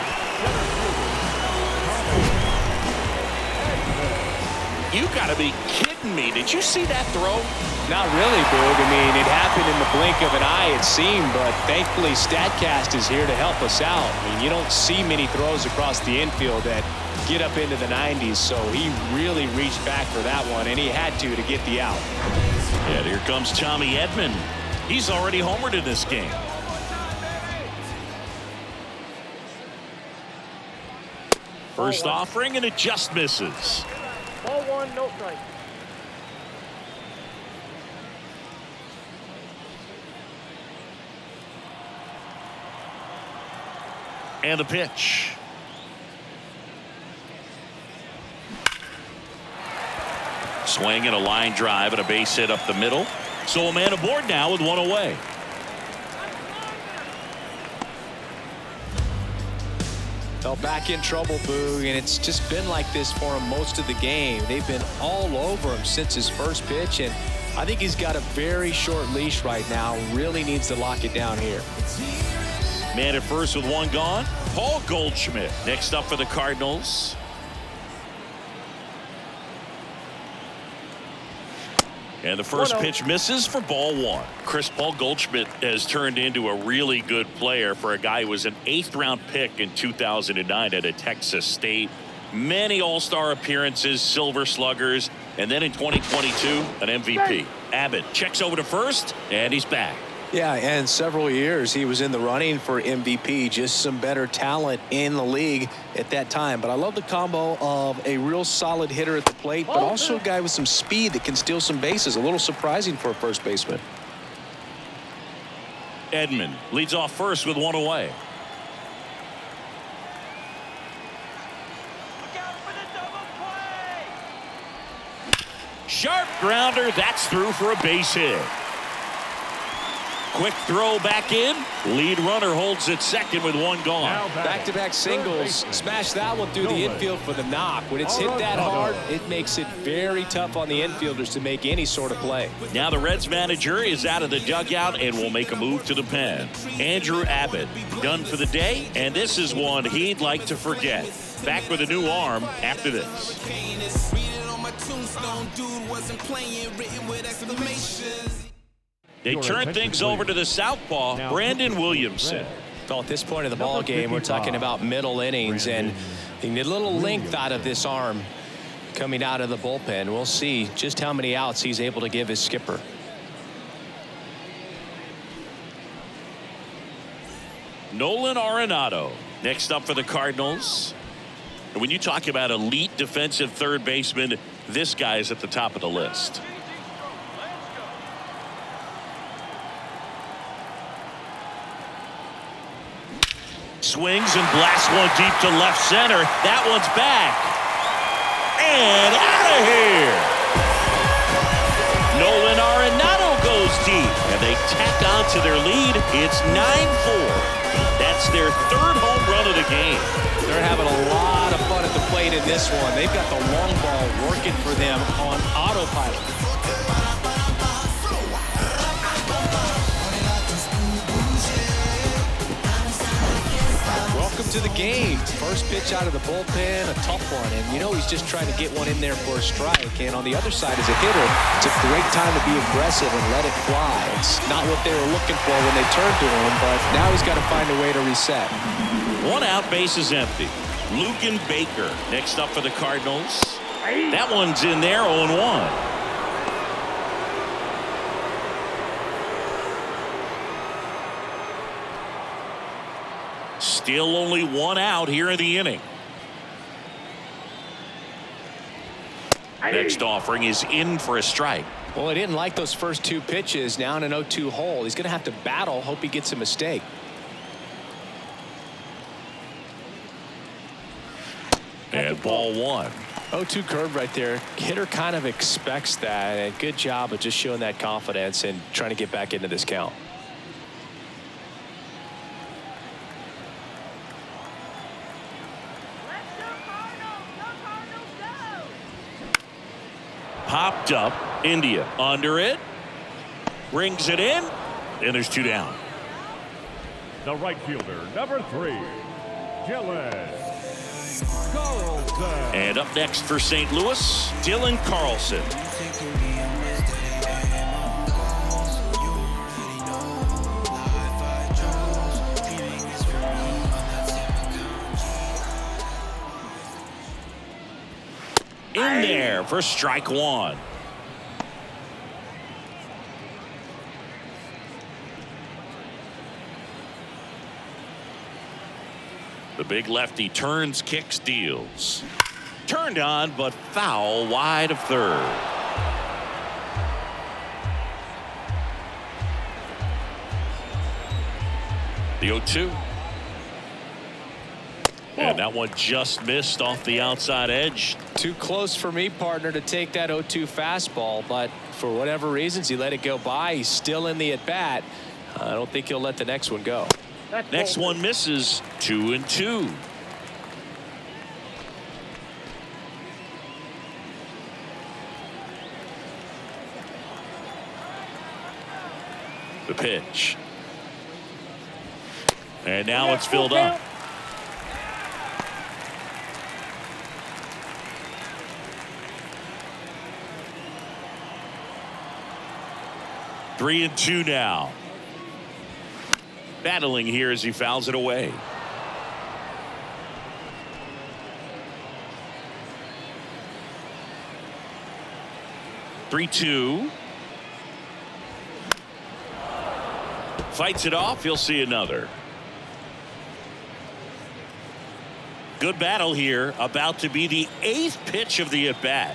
Speaker 1: You got to be kidding me. Did you see that throw?
Speaker 2: Not really, Boog. I mean, it happened in the blink of an eye, it seemed, but thankfully StatCast is here to help us out. I mean, you don't see many throws across the infield that get up into the 90s, so he really reached back for that one, and he had to get the out.
Speaker 1: And here comes Tommy Edman. He's already homered in this game. First offering, and it just misses.
Speaker 4: Ball 1, no strike.
Speaker 1: And a pitch. Swing and a line drive and a base hit up the middle. So a man aboard now with one away.
Speaker 2: Fell back in trouble, Boog, and it's just been like this for him most of the game. They've been all over him since his first pitch, and I think he's got a very short leash right now. Really needs to lock it down here.
Speaker 1: Man at first with one gone. Paul Goldschmidt next up for the Cardinals. And the first pitch misses for ball 1. Paul Goldschmidt has turned into a really good player for a guy who was an 8th-round pick in 2009 at a Texas State. Many all-star appearances, silver sluggers, and then in 2022, an MVP. Abbott checks over to first, and he's back.
Speaker 2: Yeah, and several years he was in the running for MVP. Just some better talent in the league at that time. But I love the combo of a real solid hitter at the plate, but also a guy with some speed that can steal some bases. A little surprising for a first baseman.
Speaker 1: Edman leads off first with one away.
Speaker 5: Look out for the double play.
Speaker 1: Sharp grounder. That's through for a base hit. Quick throw back in. Lead runner holds it second with one gone.
Speaker 2: Back-to-back singles. Smash that one through the infield for the knock. When it's hit that hard, it makes it very tough on the infielders to make any sort of play.
Speaker 1: Now the Reds manager is out of the dugout and will make a move to the pen. Andrew Abbott done for the day, and this is one he'd like to forget. Back with a new arm after this. They turn things over to the southpaw, Brandon Williamson.
Speaker 2: So at this point of the ball game, we're talking about middle innings, and you need a little length out of this arm. coming out of the bullpen. We'll see just how many outs he's able to give his skipper.
Speaker 1: Nolan Arenado next up for the Cardinals. And when you talk about elite defensive third baseman, this guy is at the top of the list. Swings and blasts one deep to left center. That one's back. And out of here. Nolan Arenado goes deep. And they tack on to their lead. It's 9-4. That's their third home run of the game.
Speaker 2: They're having a lot of fun at the plate in this one. They've got the long ball working for them on autopilot. Welcome to the game. First pitch out of the bullpen, a tough one. And you know he's just trying to get one in there for a strike. And on the other side as a hitter, it's a great time to be aggressive and let it fly. It's not what they were looking for when they turned to him, but now he's got to find a way to reset.
Speaker 1: One out, base is empty. Luken Baker next up for the Cardinals. That one's in there, 0-1. Still only one out here in the inning. Next offering is in for a strike.
Speaker 2: Well, he didn't like those first two pitches. Now in an 0-2 hole. He's going to have to battle. Hope he gets a mistake.
Speaker 1: And ball one.
Speaker 2: 0-2 curve right there. Hitter kind of expects that. And good job of just showing that confidence and trying to get back into this count.
Speaker 1: Popped up. India under it. Brings it in. And there's two down.
Speaker 3: The right fielder, number 3, Dylan Carlson.
Speaker 1: And up next for St. Louis, Dylan Carlson. In there for strike one. The big lefty turns, kicks, deals. Turned on, but foul wide of third. The 0-2. And that one just missed off the outside edge.
Speaker 2: Too close for me, partner, to take that 0-2 fastball, but for whatever reasons he let it go by. He's still in the at-bat. I don't think he'll let the next one go.
Speaker 1: Next one misses. 2-2. The pitch. And now it's filled up. Three and two now. Battling here as he fouls it away. Three-two. Fights it off. He'll see another. Good battle here. About to be the 8th pitch of the at-bat.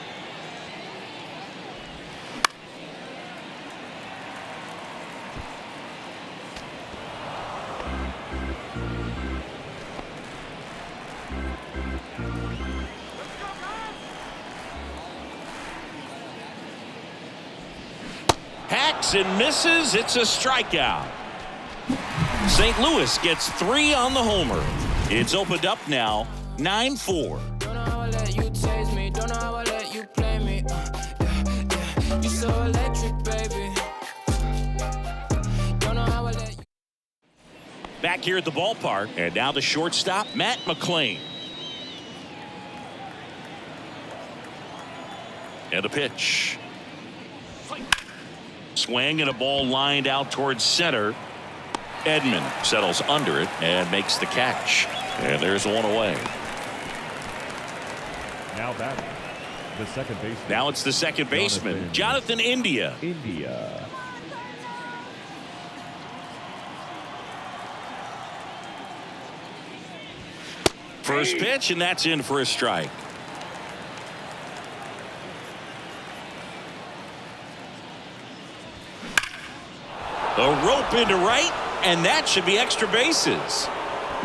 Speaker 1: Hacks and misses. It's a strikeout. St. Louis gets 3 on the homer. It's opened up now, 9-4.
Speaker 6: Don't know how I let you taste me. Don't know how I let you play me. You're so electric, baby. Don't know how I let you.
Speaker 1: Back here at the ballpark, and now the shortstop, Matt McClain. And a pitch. Swing and a ball lined out towards center. Edman settles under it and makes the catch. And there's one away.
Speaker 3: Now batting, The second baseman.
Speaker 1: Now it's the second baseman, Jonathan India. First pitch, and that's in for a strike. A rope into right, and that should be extra bases.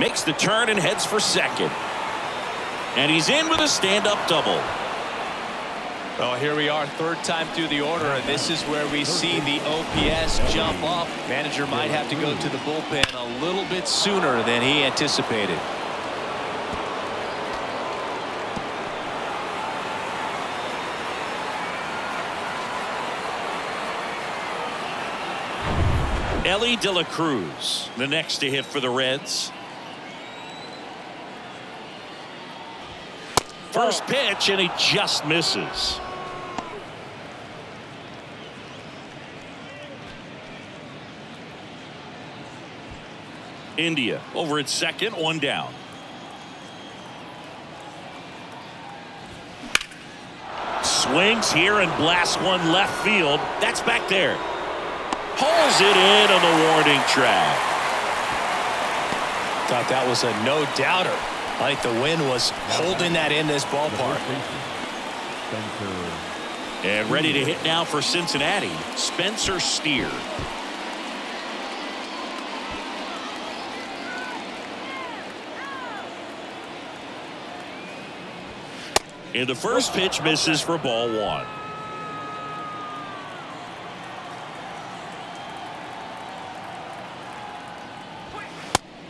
Speaker 1: Makes the turn and heads for second. And he's in with a stand-up double.
Speaker 2: Well, here we are, third time through the order, and this is where we see the OPS jump up. Manager might have to go to the bullpen a little bit sooner than he anticipated.
Speaker 1: Ellie De La Cruz, the next to hit for the Reds. First pitch, and he just misses. India over at second, one down. Swings here and blasts one left field. That's back there. Hauls it in on the warning track.
Speaker 2: Thought that was a no-doubter. I think the wind was holding that in this ballpark.
Speaker 1: And ready to hit now for Cincinnati, Spencer Steer. And the first pitch misses for ball one.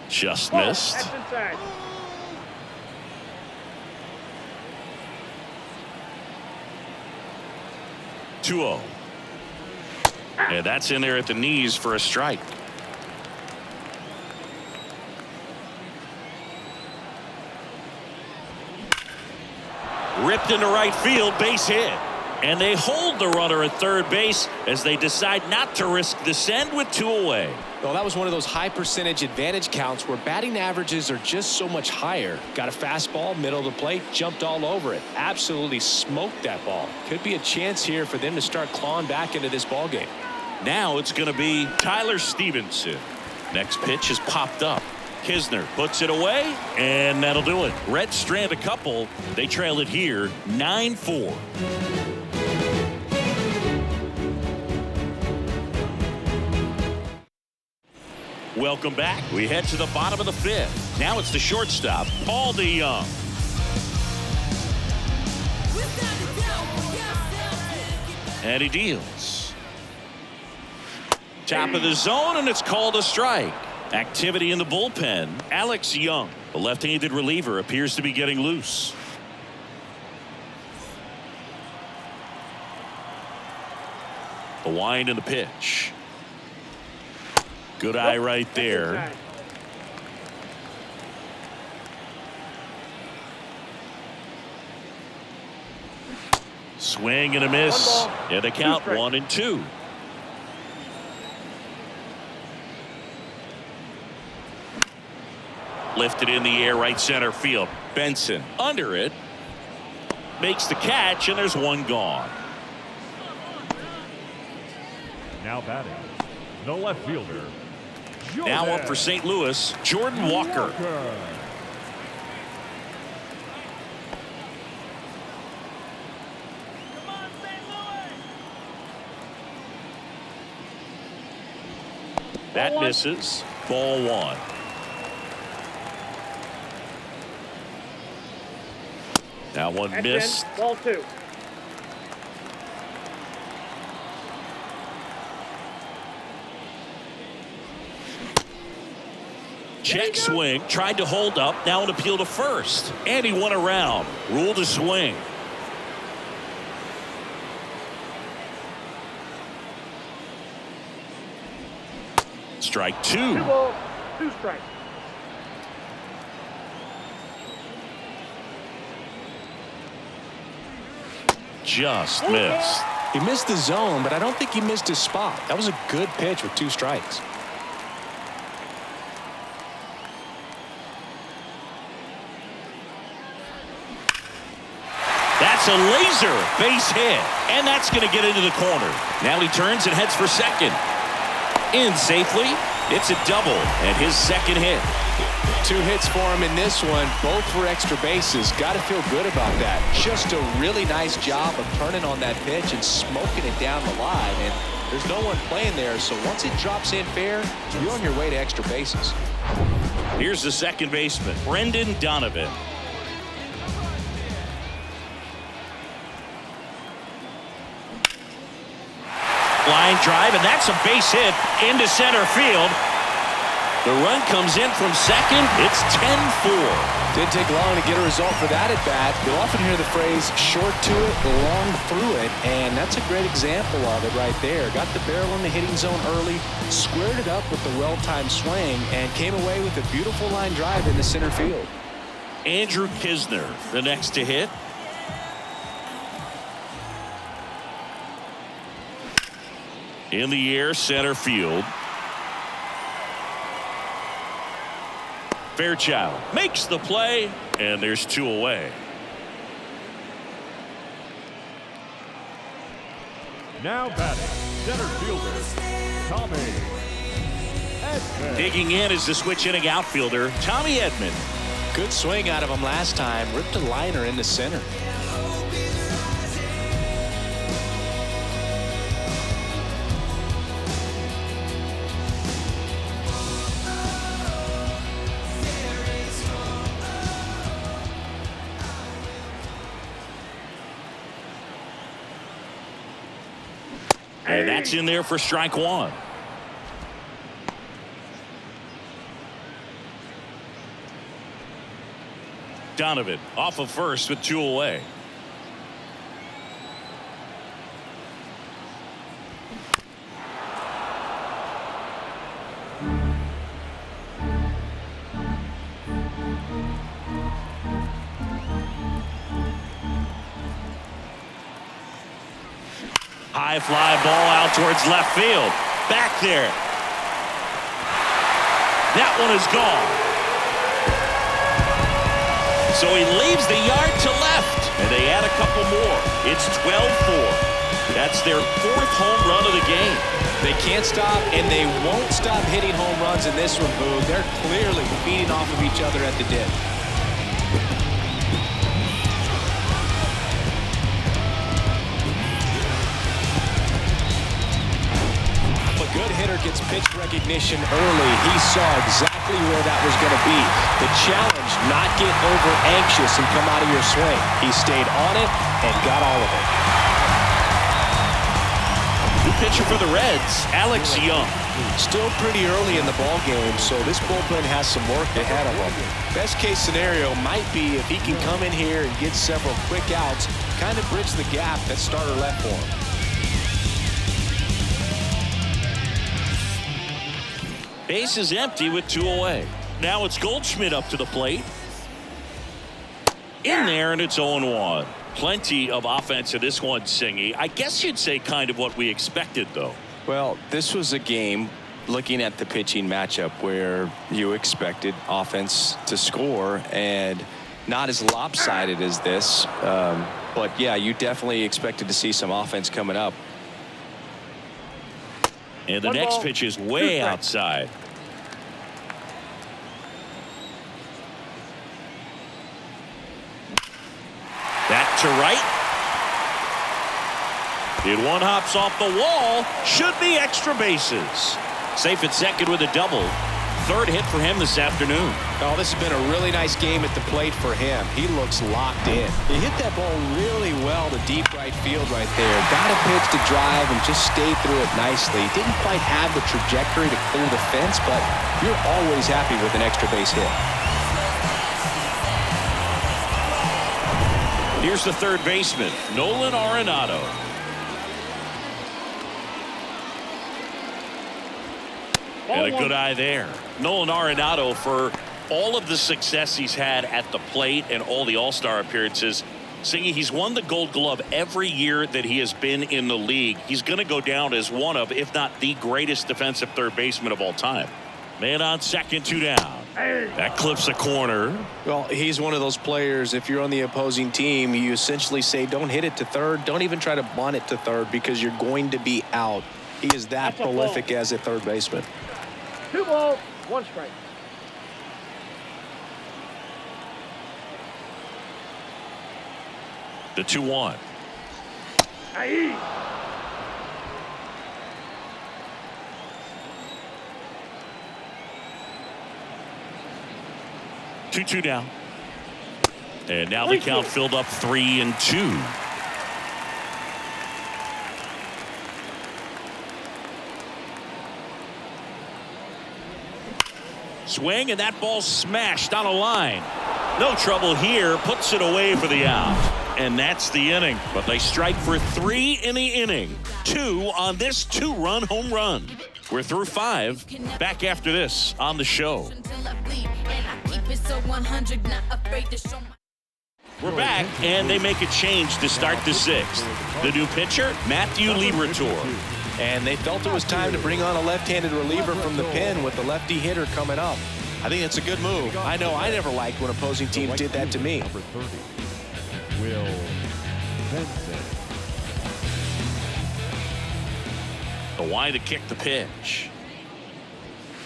Speaker 1: Just missed.
Speaker 4: That's inside.
Speaker 1: Two-0. And that's in there at the knees for a strike. Ripped into right field, base hit. And they hold the runner at third base as they decide not to risk the send with two away.
Speaker 2: Well, that was one of those high percentage advantage counts where batting averages are just so much higher. Got a fastball, middle of the plate, jumped all over it. Absolutely smoked that ball. Could be a chance here for them to start clawing back into this ball game.
Speaker 1: Now it's going to be Tyler Stevenson. Next pitch has popped up. Kisner puts it away, and that'll do it. Reds strand a couple. They trail it here 9-4. Welcome back. We head to the bottom of the fifth. Now it's the shortstop, Paul DeYoung. And he deals. Top of the zone, and it's called a strike. Activity in the bullpen. Alex Young, the left-handed reliever, appears to be getting loose. The wind and the pitch. Good eye right there. Swing and a miss. And the count 1-2. Lifted in the air, right center field. Benson under it. Makes the catch, and there's one gone.
Speaker 3: Now batting, the left fielder.
Speaker 1: Now up for St. Louis, Jordan Walker. That misses. Ball one. Now one missed.
Speaker 4: Ball two.
Speaker 1: Check swing, tried to hold up, now an appeal to first. And he won around. Ruled a swing. Strike two.
Speaker 4: 2 balls, 2 strikes.
Speaker 1: Just missed.
Speaker 2: He missed the zone, but I don't think he missed his spot. That was a good pitch with 2 strikes.
Speaker 1: That's It's a laser base hit, and that's going to get into the corner. Now he turns and heads for second. In safely. It's a double and his second hit.
Speaker 2: 2 hits for him in this one, both for extra bases. Got to feel good about that. Just a really nice job of turning on that pitch and smoking it down the line. And there's no one playing there, so once it drops in fair, you're on your way to extra bases.
Speaker 1: Here's the second baseman, Brendan Donovan. Line drive, and that's a base hit into center field. The run comes in from second. It's 10-4.
Speaker 2: Didn't take long to get a result for that at bat. You'll often hear the phrase short to it, long through it, and that's a great example of it right there. Got the barrel in the hitting zone early, squared it up with the well-timed swing, and came away with a beautiful line drive into center field.
Speaker 1: Andrew Kisner, the next to hit. In the air, center field. Fairchild makes the play, and there's 2 away.
Speaker 3: Now batting, center fielder, Tommy Edman.
Speaker 1: Digging in is the switch inning outfielder, Tommy Edman.
Speaker 2: Good swing out of him last time. Ripped a liner into center.
Speaker 1: And that's in there for strike 1. Donovan off of first with 2 away. High fly ball out towards left field. Back there. That one is gone. So he leaves the yard to left, and they add a couple more. It's 12-4. That's their 4th home run of the game.
Speaker 2: They can't stop, and they won't stop hitting home runs in this one, Boo. They're clearly feeding off of each other at the dip. Good hitter gets pitch recognition early. He saw exactly where that was going to be. The challenge, not get over anxious and come out of your swing. He stayed on it and got all of it.
Speaker 1: New pitcher for the Reds, Alex Young.
Speaker 2: Still pretty early in the ball game, so this bullpen has some work ahead of him. Best case scenario might be if he can come in here and get several quick outs, kind of bridge the gap that starter left for him.
Speaker 1: Base is empty with 2 away. Now it's Goldschmidt up to the plate. In there, and it's 0-1. Plenty of offense in this one, Singy. I guess you'd say kind of what we expected, though.
Speaker 2: Well, this was a game, looking at the pitching matchup, where you expected offense to score, and not as lopsided as this. But, yeah, you definitely expected to see some offense coming up.
Speaker 1: And the next pitch is way outside. Back to right. Did one hops off the wall. Should be extra bases. Safe at second with a double. 3rd hit for him this afternoon.
Speaker 2: Oh, this has been a really nice game at the plate for him. He looks locked in. He hit that ball really well to deep right field right there. Got a pitch to drive and just stayed through it nicely. Didn't quite have the trajectory to clear the fence, but you're always happy with an extra base hit.
Speaker 1: Here's the 3rd baseman, Nolan Arenado. And a good eye there. Nolan Arenado, for all of the success he's had at the plate and all the All-Star appearances, Singy, he's won the Gold Glove every year that he has been in the league. He's going to go down as one of, if not the greatest defensive third baseman of all time. Man on second, 2 down. That clips a corner.
Speaker 2: Well, he's one of those players, if you're on the opposing team, you essentially say, don't hit it to third. Don't even try to bunt it to third because you're going to be out. He is that prolific as a third baseman.
Speaker 4: 2 balls, 1 strike.
Speaker 1: The 2-1.
Speaker 4: Aye.
Speaker 1: Two down. And now the count filled up 3-2. Swing, and that ball smashed on a line. No trouble here. Puts it away for the out. And that's the inning. But they strike for 3 in the inning. 2 on this 2-run home run. We're through 5. Back after this on the show. We're back, and they make a change to start the 6th. The new pitcher, Matthew Liberatore.
Speaker 2: And they felt it was time to bring on a left-handed reliever from the pen with the lefty hitter coming up. I think it's a good move. I know I never liked when opposing teams did that to me.
Speaker 3: Number 30, Will Benson.
Speaker 1: The wide to kick the pitch.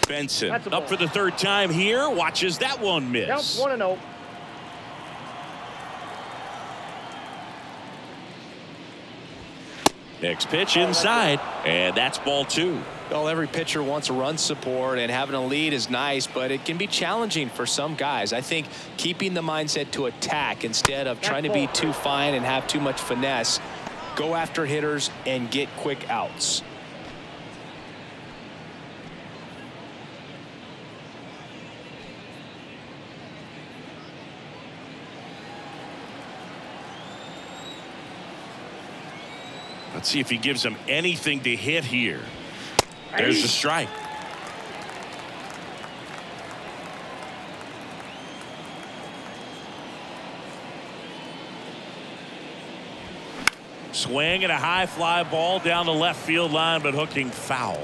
Speaker 1: Benson
Speaker 4: That's a ball.
Speaker 1: up for the 3rd time here. Watches that one miss.
Speaker 4: Count 1-0.
Speaker 1: Next pitch inside, and that's ball 2.
Speaker 2: Well, every pitcher wants a run support, and having a lead is nice, but it can be challenging for some guys. I think keeping the mindset to attack instead of trying to be too fine and have too much finesse, go after hitters and get quick outs.
Speaker 1: Let's see if he gives them anything to hit here. There's the strike. Swing and a high fly ball down the left field line, but hooking foul.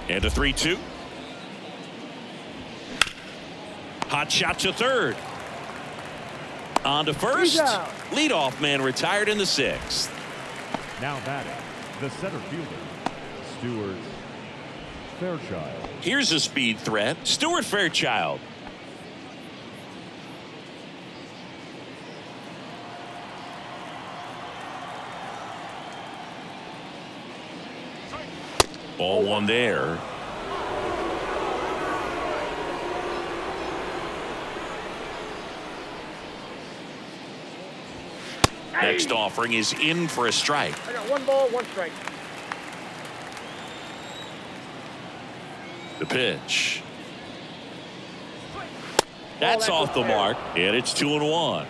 Speaker 1: And a 3-2. Hot shot to third. On to first. Leadoff man retired in the 6th.
Speaker 3: Now batting, the center fielder, Stuart Fairchild.
Speaker 1: Here's a speed threat. Stuart Fairchild. Ball 1 there. Next offering is in for a strike.
Speaker 4: I got 1 ball, 1 strike.
Speaker 1: The pitch. That's off the mark, and it's 2-1.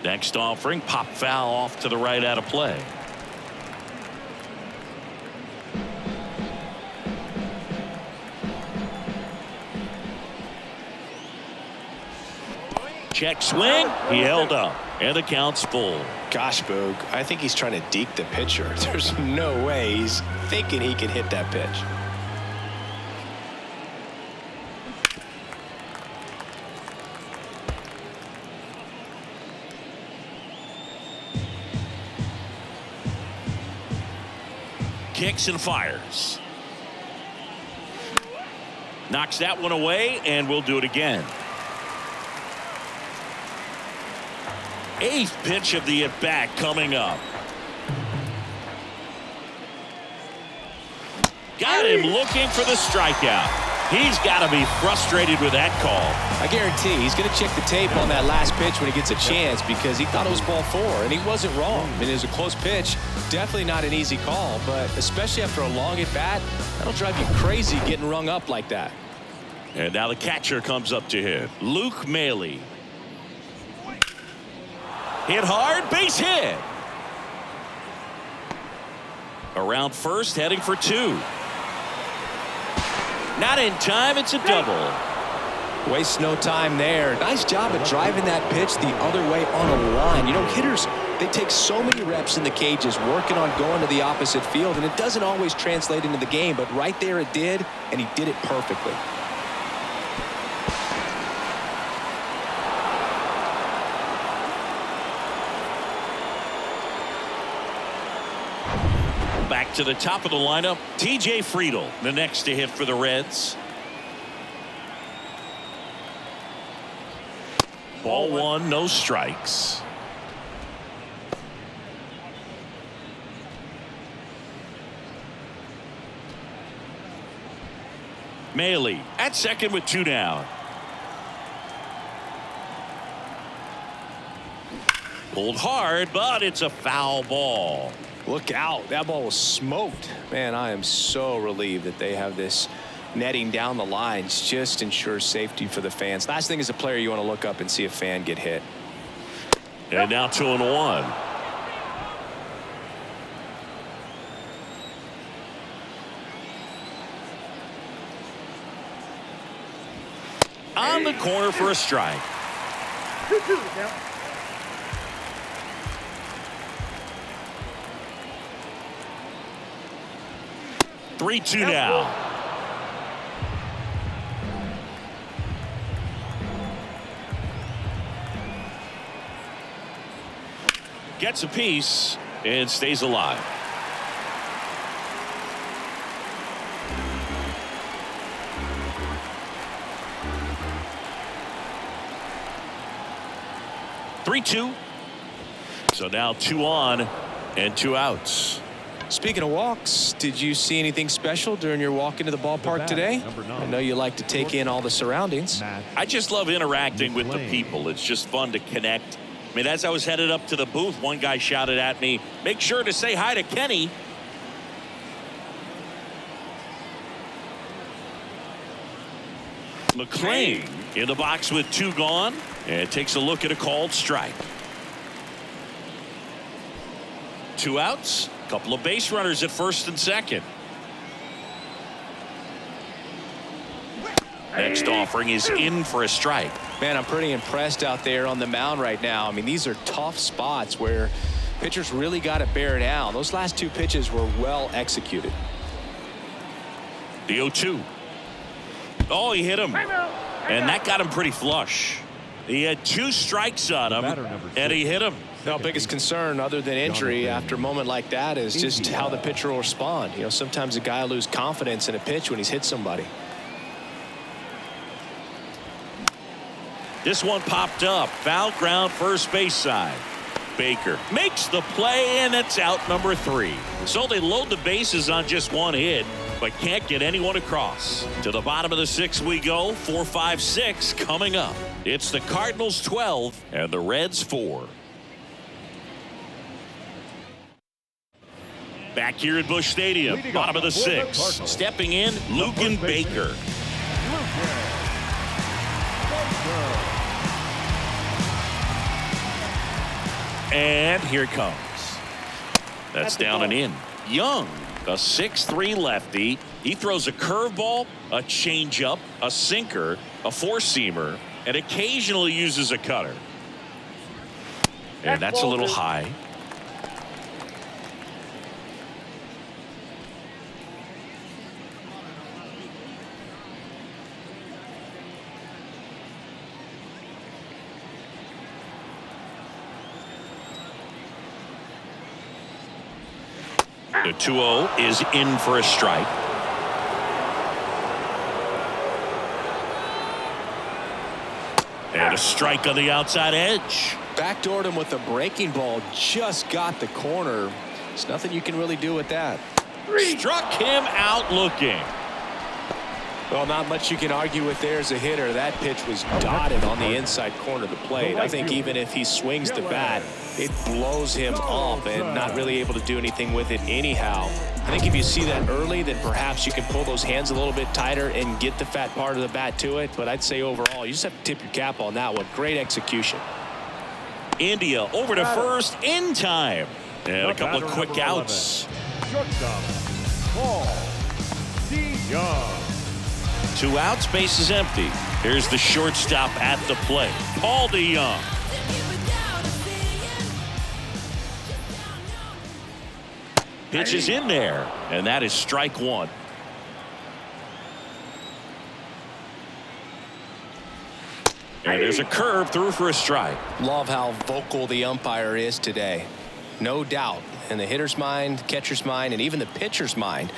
Speaker 1: Next offering, pop foul off to the right out of play. Check swing. He held up, and the count's full.
Speaker 2: Gosh, Boog, I think he's trying to deke the pitcher. There's no way he's thinking he can hit that pitch.
Speaker 1: Kicks and fires. Knocks that one away, and we'll do it again. 8th pitch of the at-bat coming up. Got him looking for the strikeout. He's got to be frustrated with that call.
Speaker 2: I guarantee he's going to check the tape on that last pitch when he gets a chance because he thought it was ball 4, and he wasn't wrong. I mean, it was a close pitch. Definitely not an easy call, but especially after a long at-bat, that'll drive you crazy getting rung up like that.
Speaker 1: And now the catcher comes up to hit. Luke Maley. Hit hard, base hit. Around first, heading for 2. Not in time. It's a double.
Speaker 2: Waste no time there. Nice job of driving that pitch the other way on a line. You know, hitters, they take so many reps in the cages working on going to the opposite field, and it doesn't always translate into the game, but right there it did, and he did it perfectly.
Speaker 1: Back to the top of the lineup, T.J. Friedl, the next to hit for the Reds. Ball one, no strikes. Maley at second with 2 down. Pulled hard, but it's a foul ball.
Speaker 2: Look out. That ball was smoked. Man, I am so relieved that they have this netting down the lines. Just ensures safety for the fans. Last thing as a player, you want to look up and see a fan get hit.
Speaker 1: And now 2-1. On the corner for a strike.
Speaker 4: 2-2 now.
Speaker 1: Three-two now. Gets a piece and stays alive. Three-two. So now 2 on and 2 outs.
Speaker 2: Speaking of walks, did you see anything special during your walk into the ballpark today? I know you like to take in all the surroundings.
Speaker 1: I just love interacting with the people. It's just fun to connect. I mean, as I was headed up to the booth, one guy shouted at me, "Make sure to say hi to Kenny." McClain in the box with 2 gone and takes a look at a called strike. 2 outs. Couple of base runners at first and second. Next offering is in for a strike.
Speaker 2: Man, I'm pretty impressed out there on the mound right now. I mean, these are tough spots where pitchers really got to bear down. Those last 2 pitches were well executed.
Speaker 1: The 0-2. Oh, he hit him. And that got him pretty flush. He had 2 strikes on him, and he hit him.
Speaker 2: No, biggest concern other than injury after a moment like that is just how the pitcher will respond. You know, sometimes a guy will lose confidence in a pitch when he's hit somebody.
Speaker 1: This one popped up. Foul ground first base side. Baker makes the play, and it's out number 3. So they load the bases on just 1 hit, but can't get anyone across. To the bottom of the 6th we go. 4, 5, 6 coming up. It's the Cardinals 12 and the Reds 4. Back here at Busch Stadium, bottom of the 6th. Stepping in, Luken Baker. And here it comes. That's down and in. Young, a 6'3 lefty. He throws a curveball, a changeup, a sinker, a 4-seamer, and occasionally uses a cutter. And that's a little high. The 2-0 is in for a strike. And a strike on the outside edge.
Speaker 2: Backdoored him with a breaking ball. Just got the corner. There's nothing you can really do with that.
Speaker 1: Struck him out looking.
Speaker 2: Well, not much you can argue with there as a hitter. That pitch was dotted on the inside corner of the plate. I think even if he swings the bat, it blows him off and not really able to do anything with it anyhow. I think if you see that early, then perhaps you can pull those hands a little bit tighter and get the fat part of the bat to it. But I'd say overall, you just have to tip your cap on that one. Great execution.
Speaker 1: India over to first in time. And a couple of quick outs.
Speaker 3: Shortstop, Paul D. Young.
Speaker 1: 2 outs, base is empty. Here's the shortstop at the plate, Paul DeYoung. Pitch is in there, and that is strike 1. And there's a curve through for a strike.
Speaker 2: Love how vocal the umpire is today. No doubt in the hitter's mind, catcher's mind, and even the pitcher's mind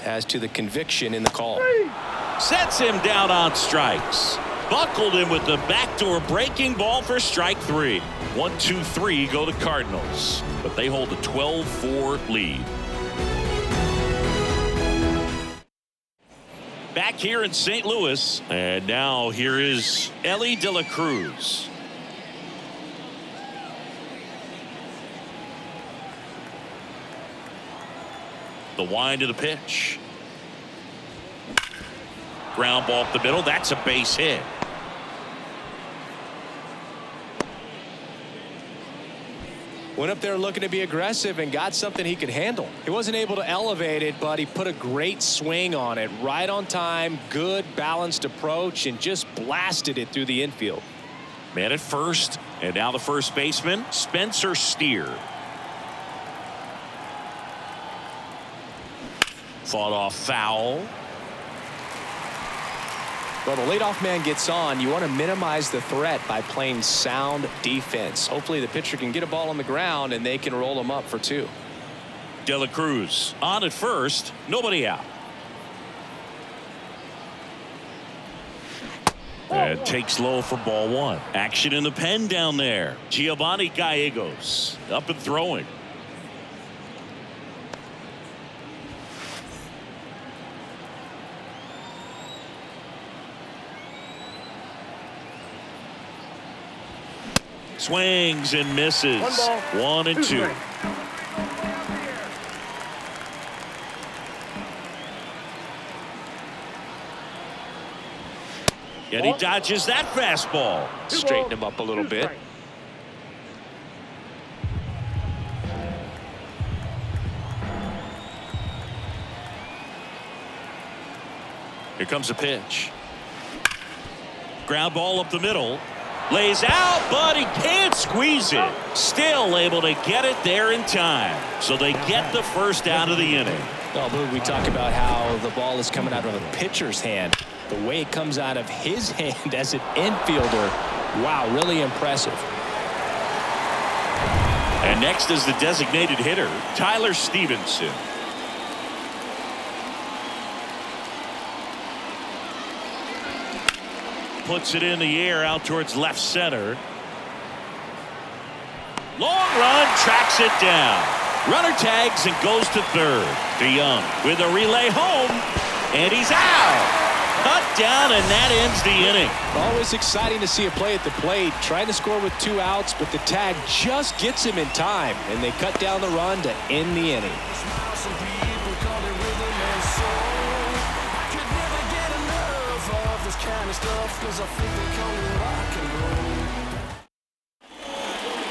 Speaker 2: as to the conviction in the call.
Speaker 1: Sets him down on strikes. Buckled him with the backdoor breaking ball for strike 3. 1-2-3 go to Cardinals, but they hold a 12-4 lead. Back here in St. Louis, and now here is Elly De La Cruz. The wind of the pitch. Ground ball up the middle. That's a base hit.
Speaker 2: Went up there looking to be aggressive and got something he could handle. He wasn't able to elevate it, but he put a great swing on it. Right on time, good balanced approach, and just blasted it through the infield.
Speaker 1: Man at first, and now the first baseman, Spencer Steer. Fought off foul.
Speaker 2: Well, the leadoff man gets on. You want to minimize the threat by playing sound defense. Hopefully the pitcher can get a ball on the ground and they can roll him up for 2.
Speaker 1: De La Cruz on at first, nobody out. And takes low for ball 1. Action in the pen down there. Giovanni Gallegos up and throwing. Swings and misses. 1 and 2. And he dodges that fastball.
Speaker 2: Straighten him up a little bit.
Speaker 1: Here comes a pitch. Ground ball up the middle. Lays out, but he can't squeeze it. Still able to get it there in time. So they get the first out of the inning.
Speaker 2: Well, Lou, we talk about how the ball is coming out of a pitcher's hand. The way it comes out of his hand as an infielder, wow, really impressive.
Speaker 1: And next is the designated hitter, Tyler Stevenson. Puts it in the air out towards left center. Long run, tracks it down. Runner tags and goes to third. DeYoung with a relay home, and he's out. Cut down, and that ends the inning.
Speaker 2: Always exciting to see a play at the plate. Trying to score with 2 outs, but the tag just gets him in time, and they cut down the run to end the inning.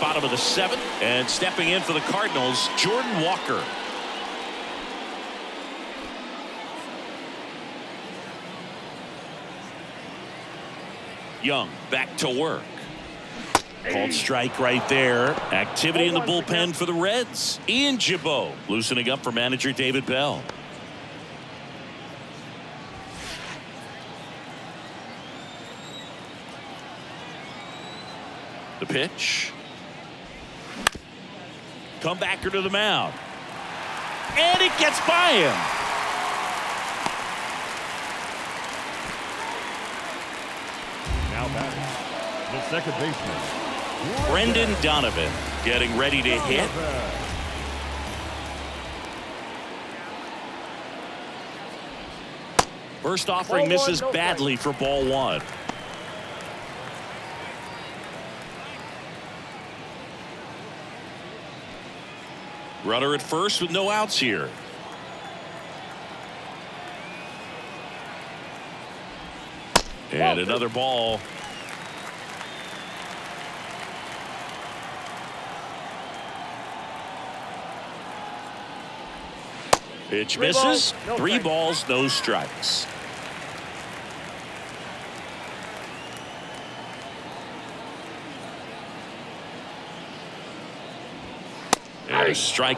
Speaker 1: Bottom of the 7th, and stepping in for the Cardinals, Jordan Walker. Young back to work. Called strike right there. Activity in the bullpen for the Reds. Ian Gibaut loosening up for manager David Bell. The pitch. Comebacker to the mound. And it gets by him.
Speaker 3: Now batting, the second baseman,
Speaker 1: Brendan Donovan getting ready to hit. First offering misses badly for ball 1. Runner at first with no outs here. And another ball. Pitch misses. 3 balls, no strikes. First strike.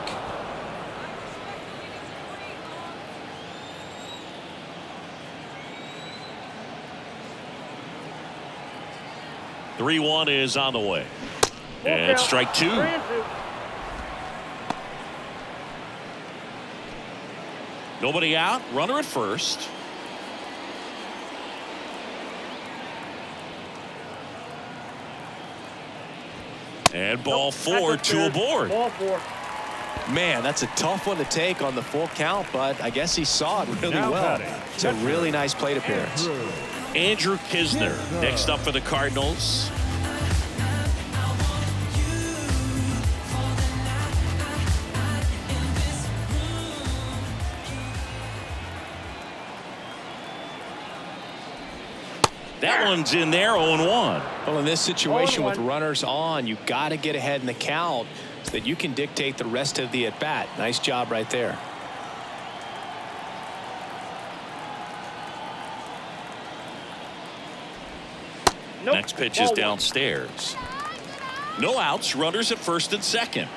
Speaker 1: Three one is on the way. And strike two.
Speaker 4: 3-2.
Speaker 1: Nobody out. Runner at first. And ball four, two aboard.
Speaker 4: Ball four.
Speaker 2: Man, that's a tough one to take on the full count, but I guess he saw it really
Speaker 3: Now
Speaker 2: well.
Speaker 3: batting,
Speaker 2: It's a really nice plate appearance.
Speaker 1: Andrew Kisner next up for the Cardinals. That one's in there, 0-1.
Speaker 2: Well, in this situation with
Speaker 4: 0-1.
Speaker 2: runners on, you got to get ahead in the count so that you can dictate the rest of the at-bat. Nice job right there.
Speaker 4: Nope.
Speaker 1: Next pitch
Speaker 4: Ball
Speaker 1: is
Speaker 4: one.
Speaker 1: downstairs. No outs, runners at first and second.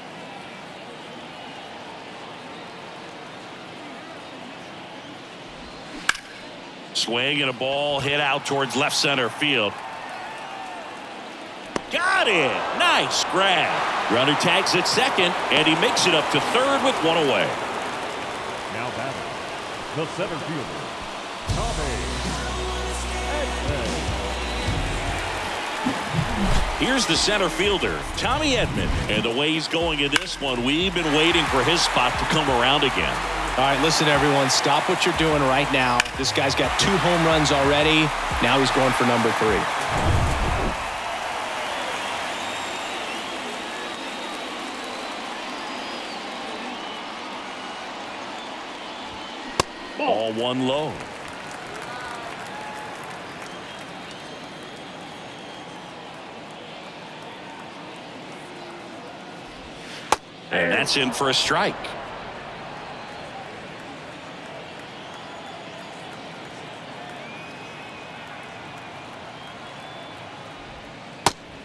Speaker 1: Swing and a ball hit out towards left center field. Got it. Nice grab. Runner tags at second, and he makes it up to third with one away.
Speaker 3: Now batting, the center fielder, Tommy Edman.
Speaker 1: Here's the center fielder, Tommy Edman. And the way he's going in this one, we've been waiting for his spot to come around again.
Speaker 2: All right, listen, everyone. Stop what you're doing right now. This guy's got 2 home runs already. Now he's going for number 3.
Speaker 1: Ball one low. And that's in for a strike.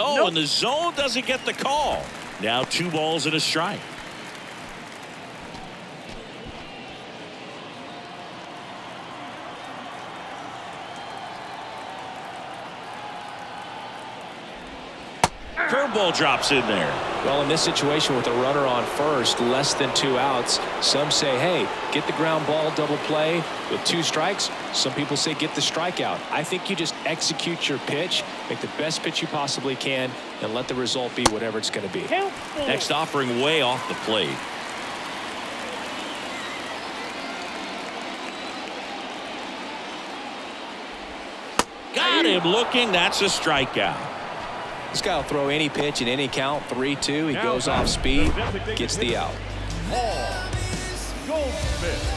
Speaker 1: Oh,
Speaker 4: Nope.
Speaker 1: and the zone doesn't get the call. Now 2 balls and a strike. Curveball drops in there.
Speaker 2: Well, in this situation with a runner on first, less than 2 outs, some say, hey, get the ground ball, double play with 2 strikes. Some people say get the strikeout. I think you just execute your pitch, make the best pitch you possibly can, and let the result be whatever it's going to be.
Speaker 4: Count full.
Speaker 1: Next offering way off the plate. Got him looking. That's a strikeout.
Speaker 2: This guy will throw any pitch in any count, 3-2. He
Speaker 3: Now
Speaker 2: goes
Speaker 3: batting,
Speaker 2: off speed,
Speaker 3: the designated
Speaker 2: gets the
Speaker 3: hitter,
Speaker 2: out.
Speaker 3: Goldsmith.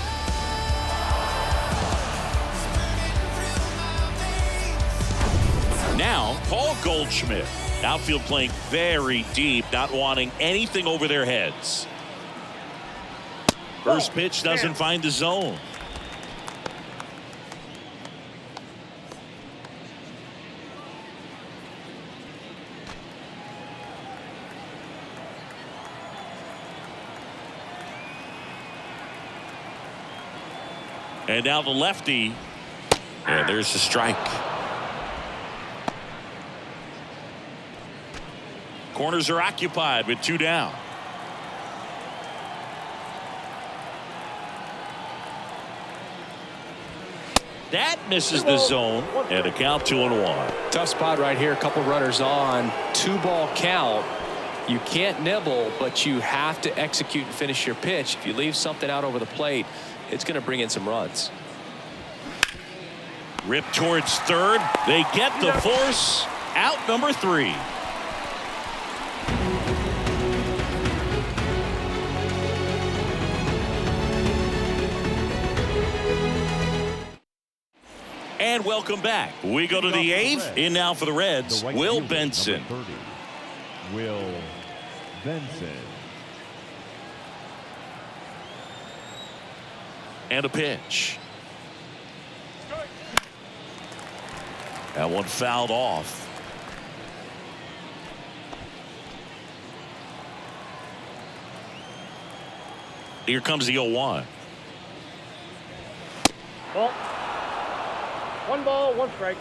Speaker 1: Now, Paul Goldschmidt. Outfield playing very deep, not wanting anything over their heads. First pitch doesn't find the zone. And now the lefty. And there's the strike. Corners are occupied with 2 down. That misses the zone, and a count 2-1.
Speaker 2: Tough spot right here. A couple runners on. 2-ball count. You can't nibble, but you have to execute and finish your pitch. If you leave something out over the plate, it's going to bring in some runs.
Speaker 1: Rip towards third. They get the force. Out number 3. And welcome back. We go to the 8th. In now for the Reds,
Speaker 3: The right
Speaker 1: Will
Speaker 3: fielder,
Speaker 1: Benson.
Speaker 3: number 30, Will Benson.
Speaker 1: And a pitch. That one fouled off. Here comes the 0-1.
Speaker 4: Ball. 1 ball, 1 strike.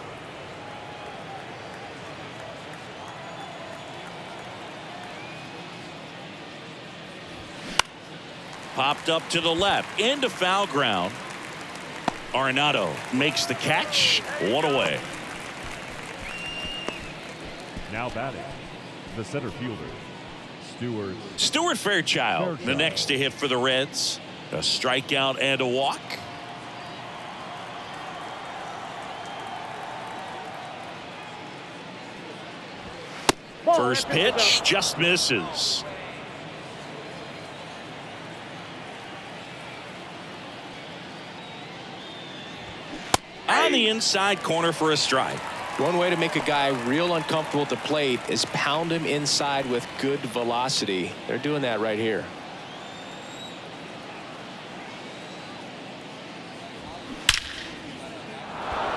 Speaker 1: Popped up to the left into foul ground. Arenado makes the catch. 1 away.
Speaker 3: Now batting, the center fielder,
Speaker 1: Stuart Fairchild, the next to hit for the Reds. A strikeout and a walk.
Speaker 4: Ball,
Speaker 1: First pitch just misses. On the inside corner for a strike.
Speaker 2: One way to make a guy real uncomfortable at the plate is pound him inside with good velocity. They're doing that right here.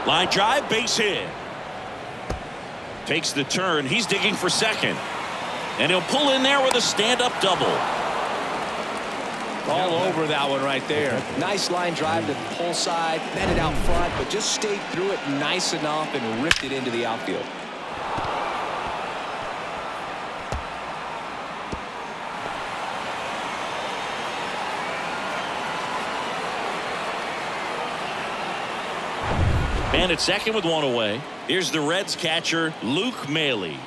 Speaker 1: Line drive, base hit. Takes the turn. He's digging for second. And he'll pull in there with a stand-up double.
Speaker 2: All over that one right there. Nice line drive to the pull side, met it out front, but just stayed through it nice enough and ripped it into the outfield.
Speaker 1: Man at second with 1 away. Here's the Reds catcher, Luke Maile.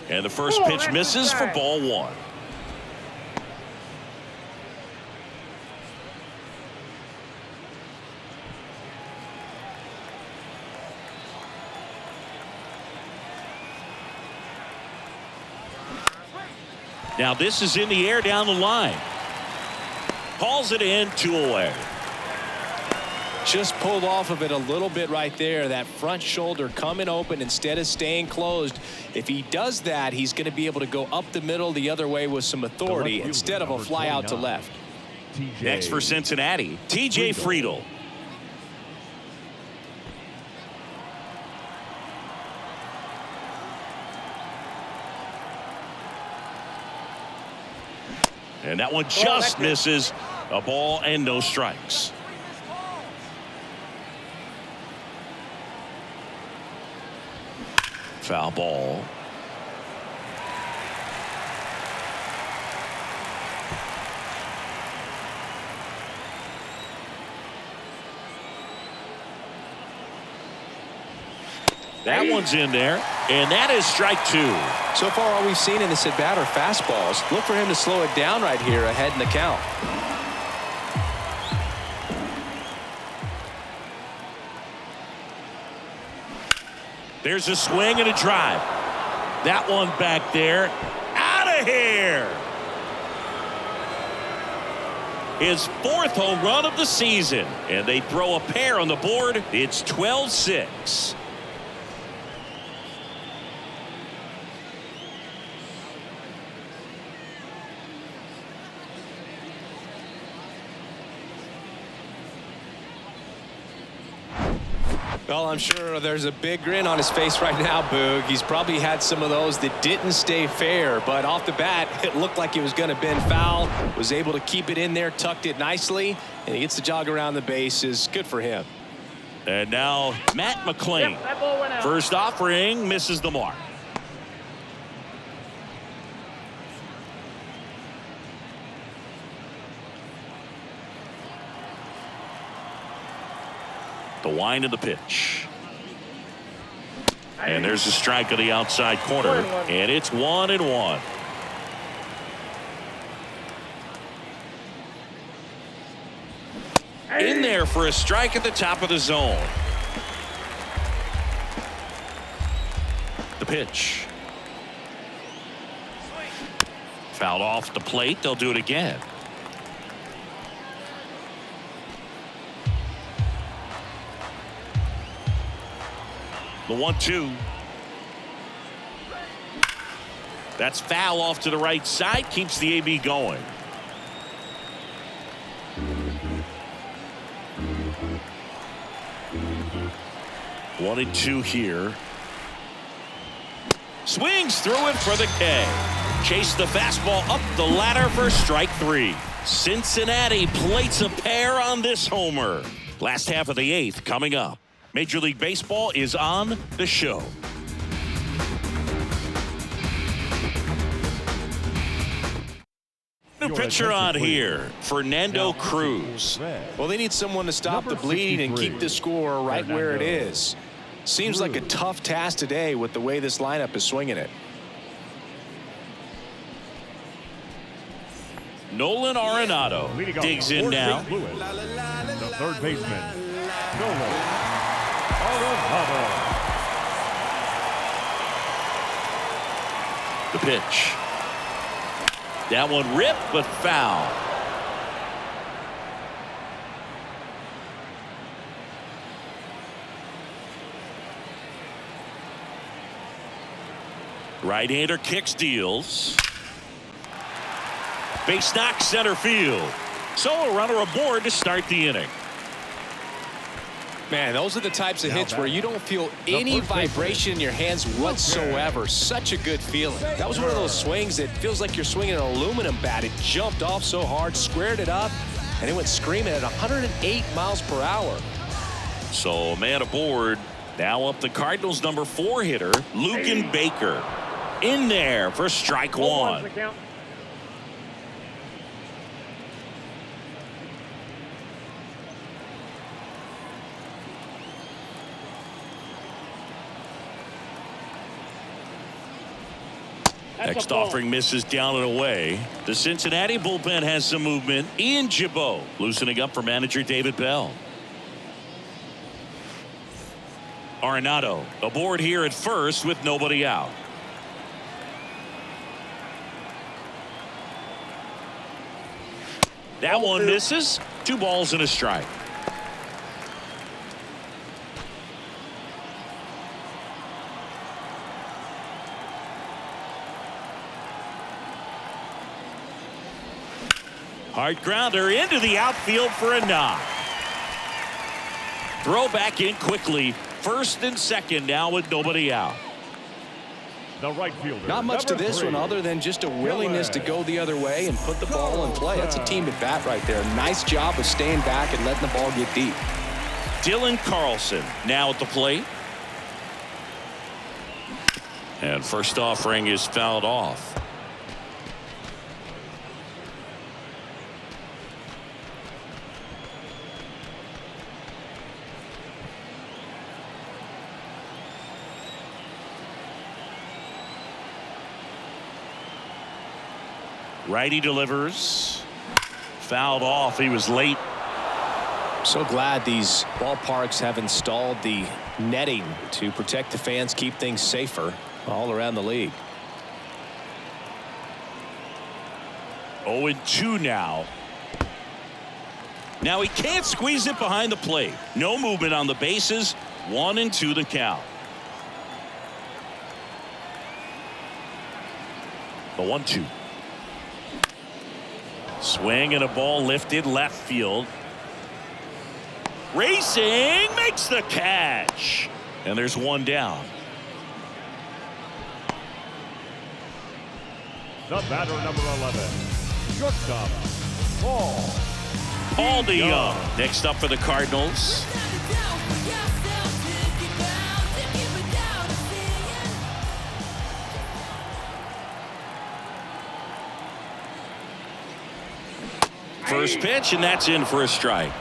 Speaker 1: And the first pitch misses for ball 1. Now this is in the air down the line. Hauls it in, 2 away.
Speaker 2: Just pulled off of it a little bit right there. That front shoulder coming open instead of staying closed. If he does that, he's going to be able to go up the middle the other way with some authority instead of a fly out to left.
Speaker 1: Next for Cincinnati, TJ Friedl. And that one just misses. A ball and no strikes. Foul ball. That one's in there, and that is strike 2.
Speaker 2: So far, all we've seen in this at bat are fastballs. Look for him to slow it down right here ahead in the count.
Speaker 1: There's a swing and a drive. That one back there. Out of here. His 4th home run of the season. And they throw a pair on the board. It's 12-6.
Speaker 2: Well, I'm sure there's a big grin on his face right now, Boog. He's probably had some of those that didn't stay fair, but off the bat, it looked like it was going to bend foul. Was able to keep it in there, tucked it nicely, and he gets the jog around the bases. Good for him.
Speaker 1: And now Matt McClain.
Speaker 4: That ball went out.
Speaker 1: First offering misses the mark. The wind of the pitch. And there's a strike on the outside corner. And it's 1-1. In there for a strike at the top of the zone. The pitch. Fouled off the plate. They'll do it again. The 1-2. That's foul off to the right side. Keeps the AB going. One and 2 here. Swings through it for the K. Chase the fastball up the ladder for strike 3. Cincinnati plates a pair on this homer. Last half of the 8th coming up. Major League Baseball is on the show. New pitcher on here, Fernando Cruz.
Speaker 2: Well, they need someone to stop the bleeding and keep the score right where it is. Seems like a tough task today with the way this lineup is swinging it.
Speaker 1: Nolan Arenado digs in now.
Speaker 3: The third baseman, Nolan Arenado.
Speaker 1: The pitch. That one ripped, but foul. Right-hander kicks, deals. Base knock, center field. So a runner aboard to start the inning.
Speaker 2: Man, those are the types of hits where you don't feel any vibration in your hands whatsoever. Such a good feeling. That was one of those swings that feels like you're swinging an aluminum bat. It jumped off so hard, squared it up, and it went screaming at 108 miles per hour.
Speaker 1: So a man aboard. Now up the Cardinals' number 4 hitter, Lucan Baker. In there for strike 1. Next offering misses down and away. The Cincinnati bullpen has some movement. Ian Gibaut loosening up for manager David Bell. Arenado aboard here at first with nobody out. That one misses. 2 balls and a strike. Hard grounder into the outfield for a knock. Throw back in quickly. First and second now with nobody out.
Speaker 3: The right fielder.
Speaker 2: Not much to this one other than just a willingness to go the other way and put the ball in play. That's a team at bat right there. Nice job of staying back and letting the ball get deep.
Speaker 1: Dylan Carlson now at the plate. And first offering is fouled off. Righty delivers. Fouled off. He was late.
Speaker 2: So glad these ballparks have installed the netting to protect the fans, keep things safer all around the league.
Speaker 1: 0-2 now. Now he can't squeeze it behind the plate. No movement on the bases. 1-2 the count. The 1-2. Swing and a ball lifted left field. Racing makes the catch. And there's one down.
Speaker 3: The batter, number 11, shortstop, Paul
Speaker 1: DeYoung next up for the Cardinals. First pitch, and that's in for a strike.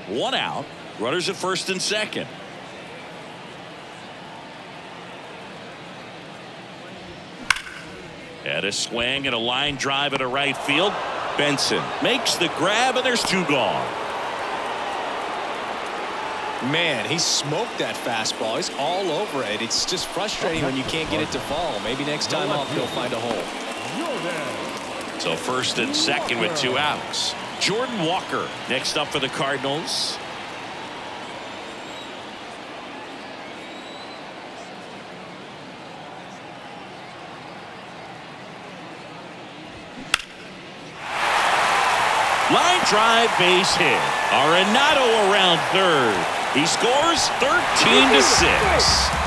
Speaker 1: 1 out. Runners at first and second. And a swing and a line drive at a right field. Benson makes the grab, and there's 2 gone.
Speaker 2: Man, he smoked that fastball. He's all over it. It's just frustrating when you can't get it to fall. Maybe next time up he'll find a hole.
Speaker 1: So first and second with 2 outs. Jordan Walker next up for the Cardinals. Line drive, base hit. Arenado around third. He scores 13-6.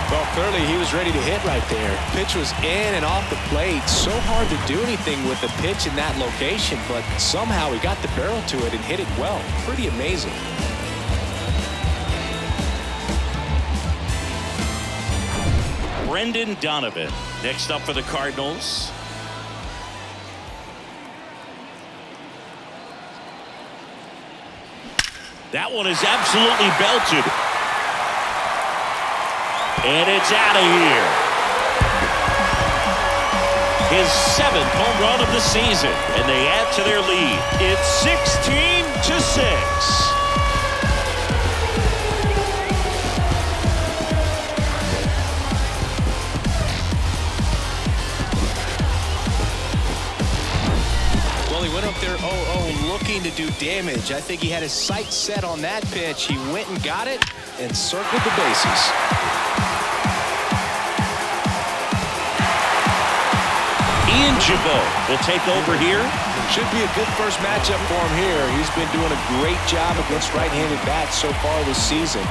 Speaker 2: Well, clearly he was ready to hit right there. Pitch was in and off the plate. So hard to do anything with the pitch in that location, but somehow he got the barrel to it and hit it well. Pretty amazing.
Speaker 1: Brendan Donovan next up for the Cardinals. That one is absolutely belted. And it's out of here. His 7th home run of the season, and they add to their lead. It's 16-6.
Speaker 2: Well, he went up there 0-0 looking to do damage. I think he had his sights set on that pitch. He went and got it and circled the bases.
Speaker 1: Ian Gibaut will take over here.
Speaker 2: Should be a good first matchup for him here. He's been doing a great job against right-handed bats so far this season.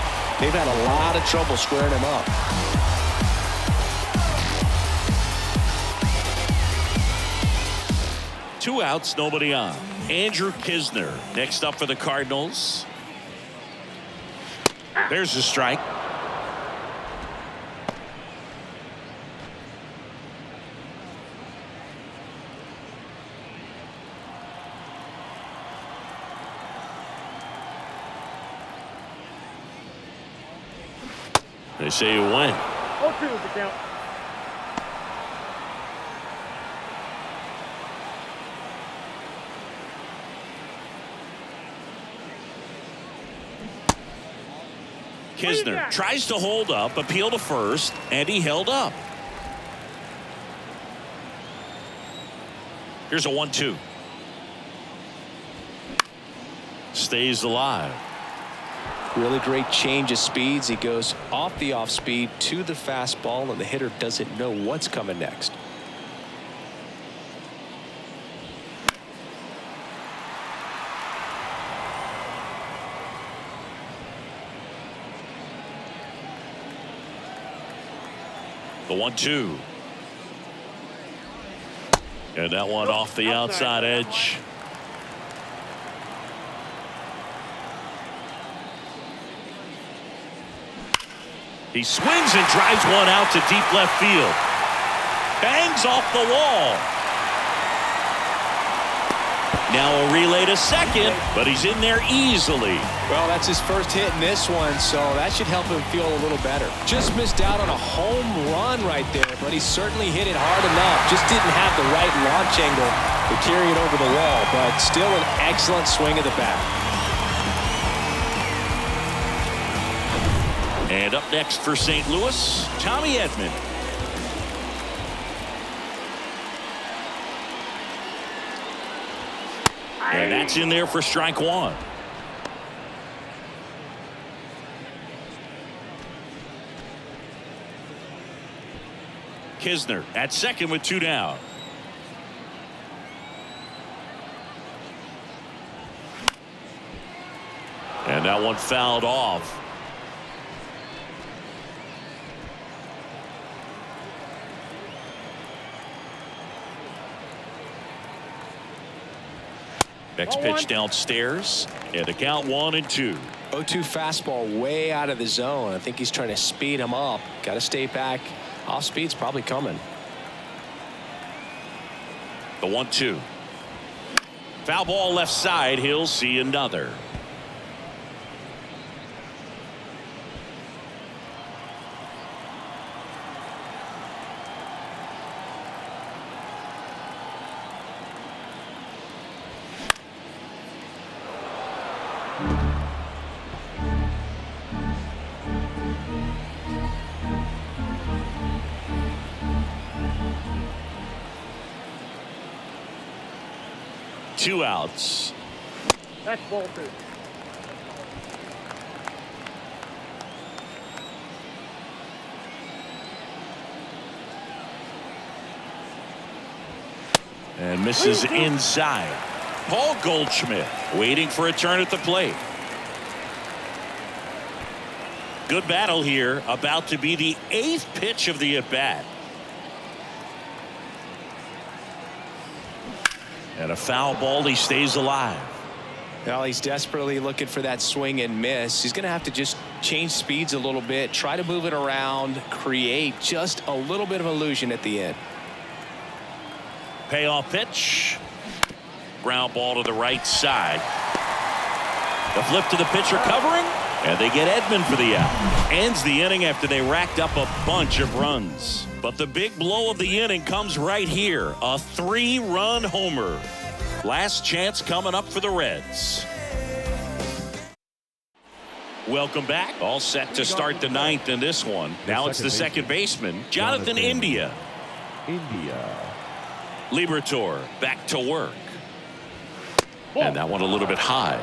Speaker 2: They've had a lot of trouble squaring him up.
Speaker 1: Two outs, nobody on. Andrew Kisner next up for the Cardinals. There's a strike. They say you win.
Speaker 4: 0-2 is the count.
Speaker 1: Kisner tries to hold up, appeal to first, and he held up. Here's a 1-2. Stays alive.
Speaker 2: Really great change of speeds. He goes off the off speed to the fastball, and the hitter doesn't know what's coming next.
Speaker 1: The 1-2. And that one off the outside edge. He swings and drives one out to deep left field. Bangs off the wall. Now a relay to second, but he's in there easily.
Speaker 2: Well, that's his first hit in this one, so that should help him feel a little better. Just missed out on a home run right there, but he certainly hit it hard enough. Just didn't have the right launch angle to carry it over the wall, but still an excellent swing of the bat.
Speaker 1: And up next for St. Louis, Tommy Edman. And that's in there for strike one. Kisner at second with 2 down. And that one fouled off. Next pitch downstairs, and the count 1-2.
Speaker 2: 0-2 fastball way out of the zone. I think he's trying to speed him up. Got to stay back. Off speed's probably coming.
Speaker 1: The 1-2. Foul ball left side. He'll see another. Two outs.
Speaker 4: That's ball 2.
Speaker 1: And misses inside. Paul Goldschmidt waiting for a turn at the plate. Good battle here. About to be the 8th pitch of the at-bat. And a foul ball. He stays alive.
Speaker 2: Well, he's desperately looking for that swing and miss. He's going to have to just change speeds a little bit, try to move it around, create just a little bit of illusion at the end.
Speaker 1: Payoff pitch. Ground ball to the right side. The flip to the pitcher covering, and they get Edman for the out. Ends the inning after they racked up a bunch of runs. But the big blow of the inning comes right here. A 3-run homer. Last chance coming up for the Reds. Welcome back. All set to start the 9th in this one. Now it's the second baseman, Jonathan India. Liberatore back to work. And that one a little bit high.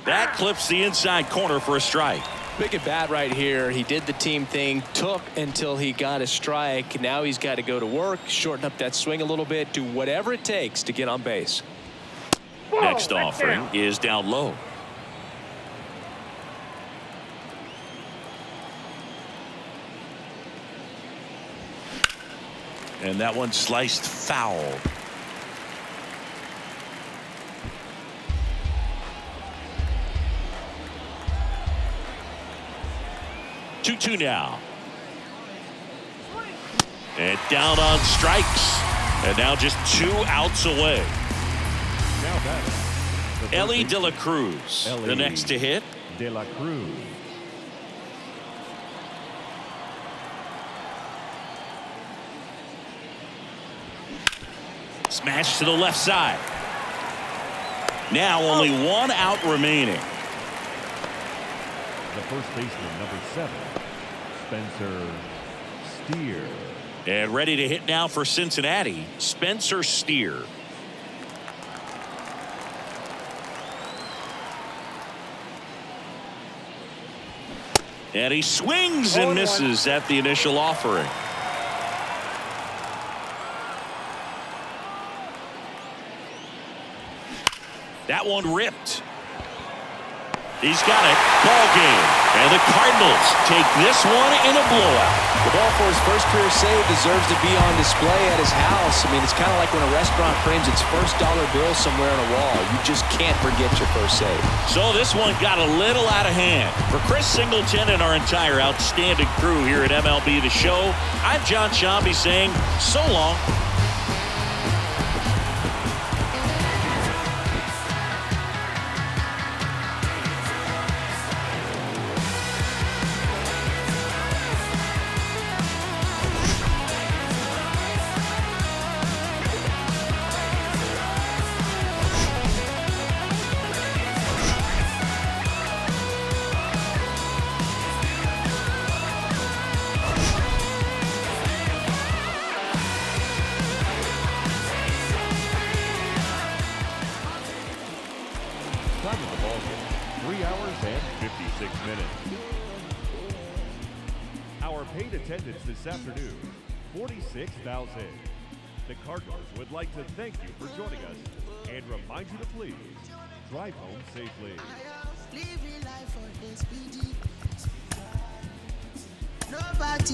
Speaker 1: That clips the inside corner for a strike.
Speaker 2: Big at bat right here. He did the team thing, took until he got a strike. Now he's got to go to work, shorten up that swing a little bit, do whatever it takes to get on base.
Speaker 1: Next offering is down low. And that one sliced foul. 2-2 now. And down on strikes. And now just 2 outs away.
Speaker 3: Now batting,
Speaker 1: Ellie De La Cruz, the next to hit.
Speaker 3: De La Cruz.
Speaker 1: Smash to the left side. Now only 1 out remaining.
Speaker 3: The first baseman, number 7, Spencer Steer.
Speaker 1: And ready to hit now for Cincinnati, Spencer Steer. And he swings and misses at the initial offering. That one ripped. He's got it. Ball game. And the Cardinals take this one in a blowout.
Speaker 2: The ball for his first career save deserves to be on display at his house. I mean, it's kind of like when a restaurant frames its first dollar bill somewhere on a wall. You just can't forget your first save.
Speaker 1: So this one got a little out of hand. For Chris Singleton and our entire outstanding crew here at MLB The Show, I'm John Shambi saying so long.
Speaker 3: Time of the ball game, 3 hours and 56 minutes. Our paid attendance this afternoon, 46,000. The Cardinals would like to thank you for joining us and remind you to please drive home safely. Nobody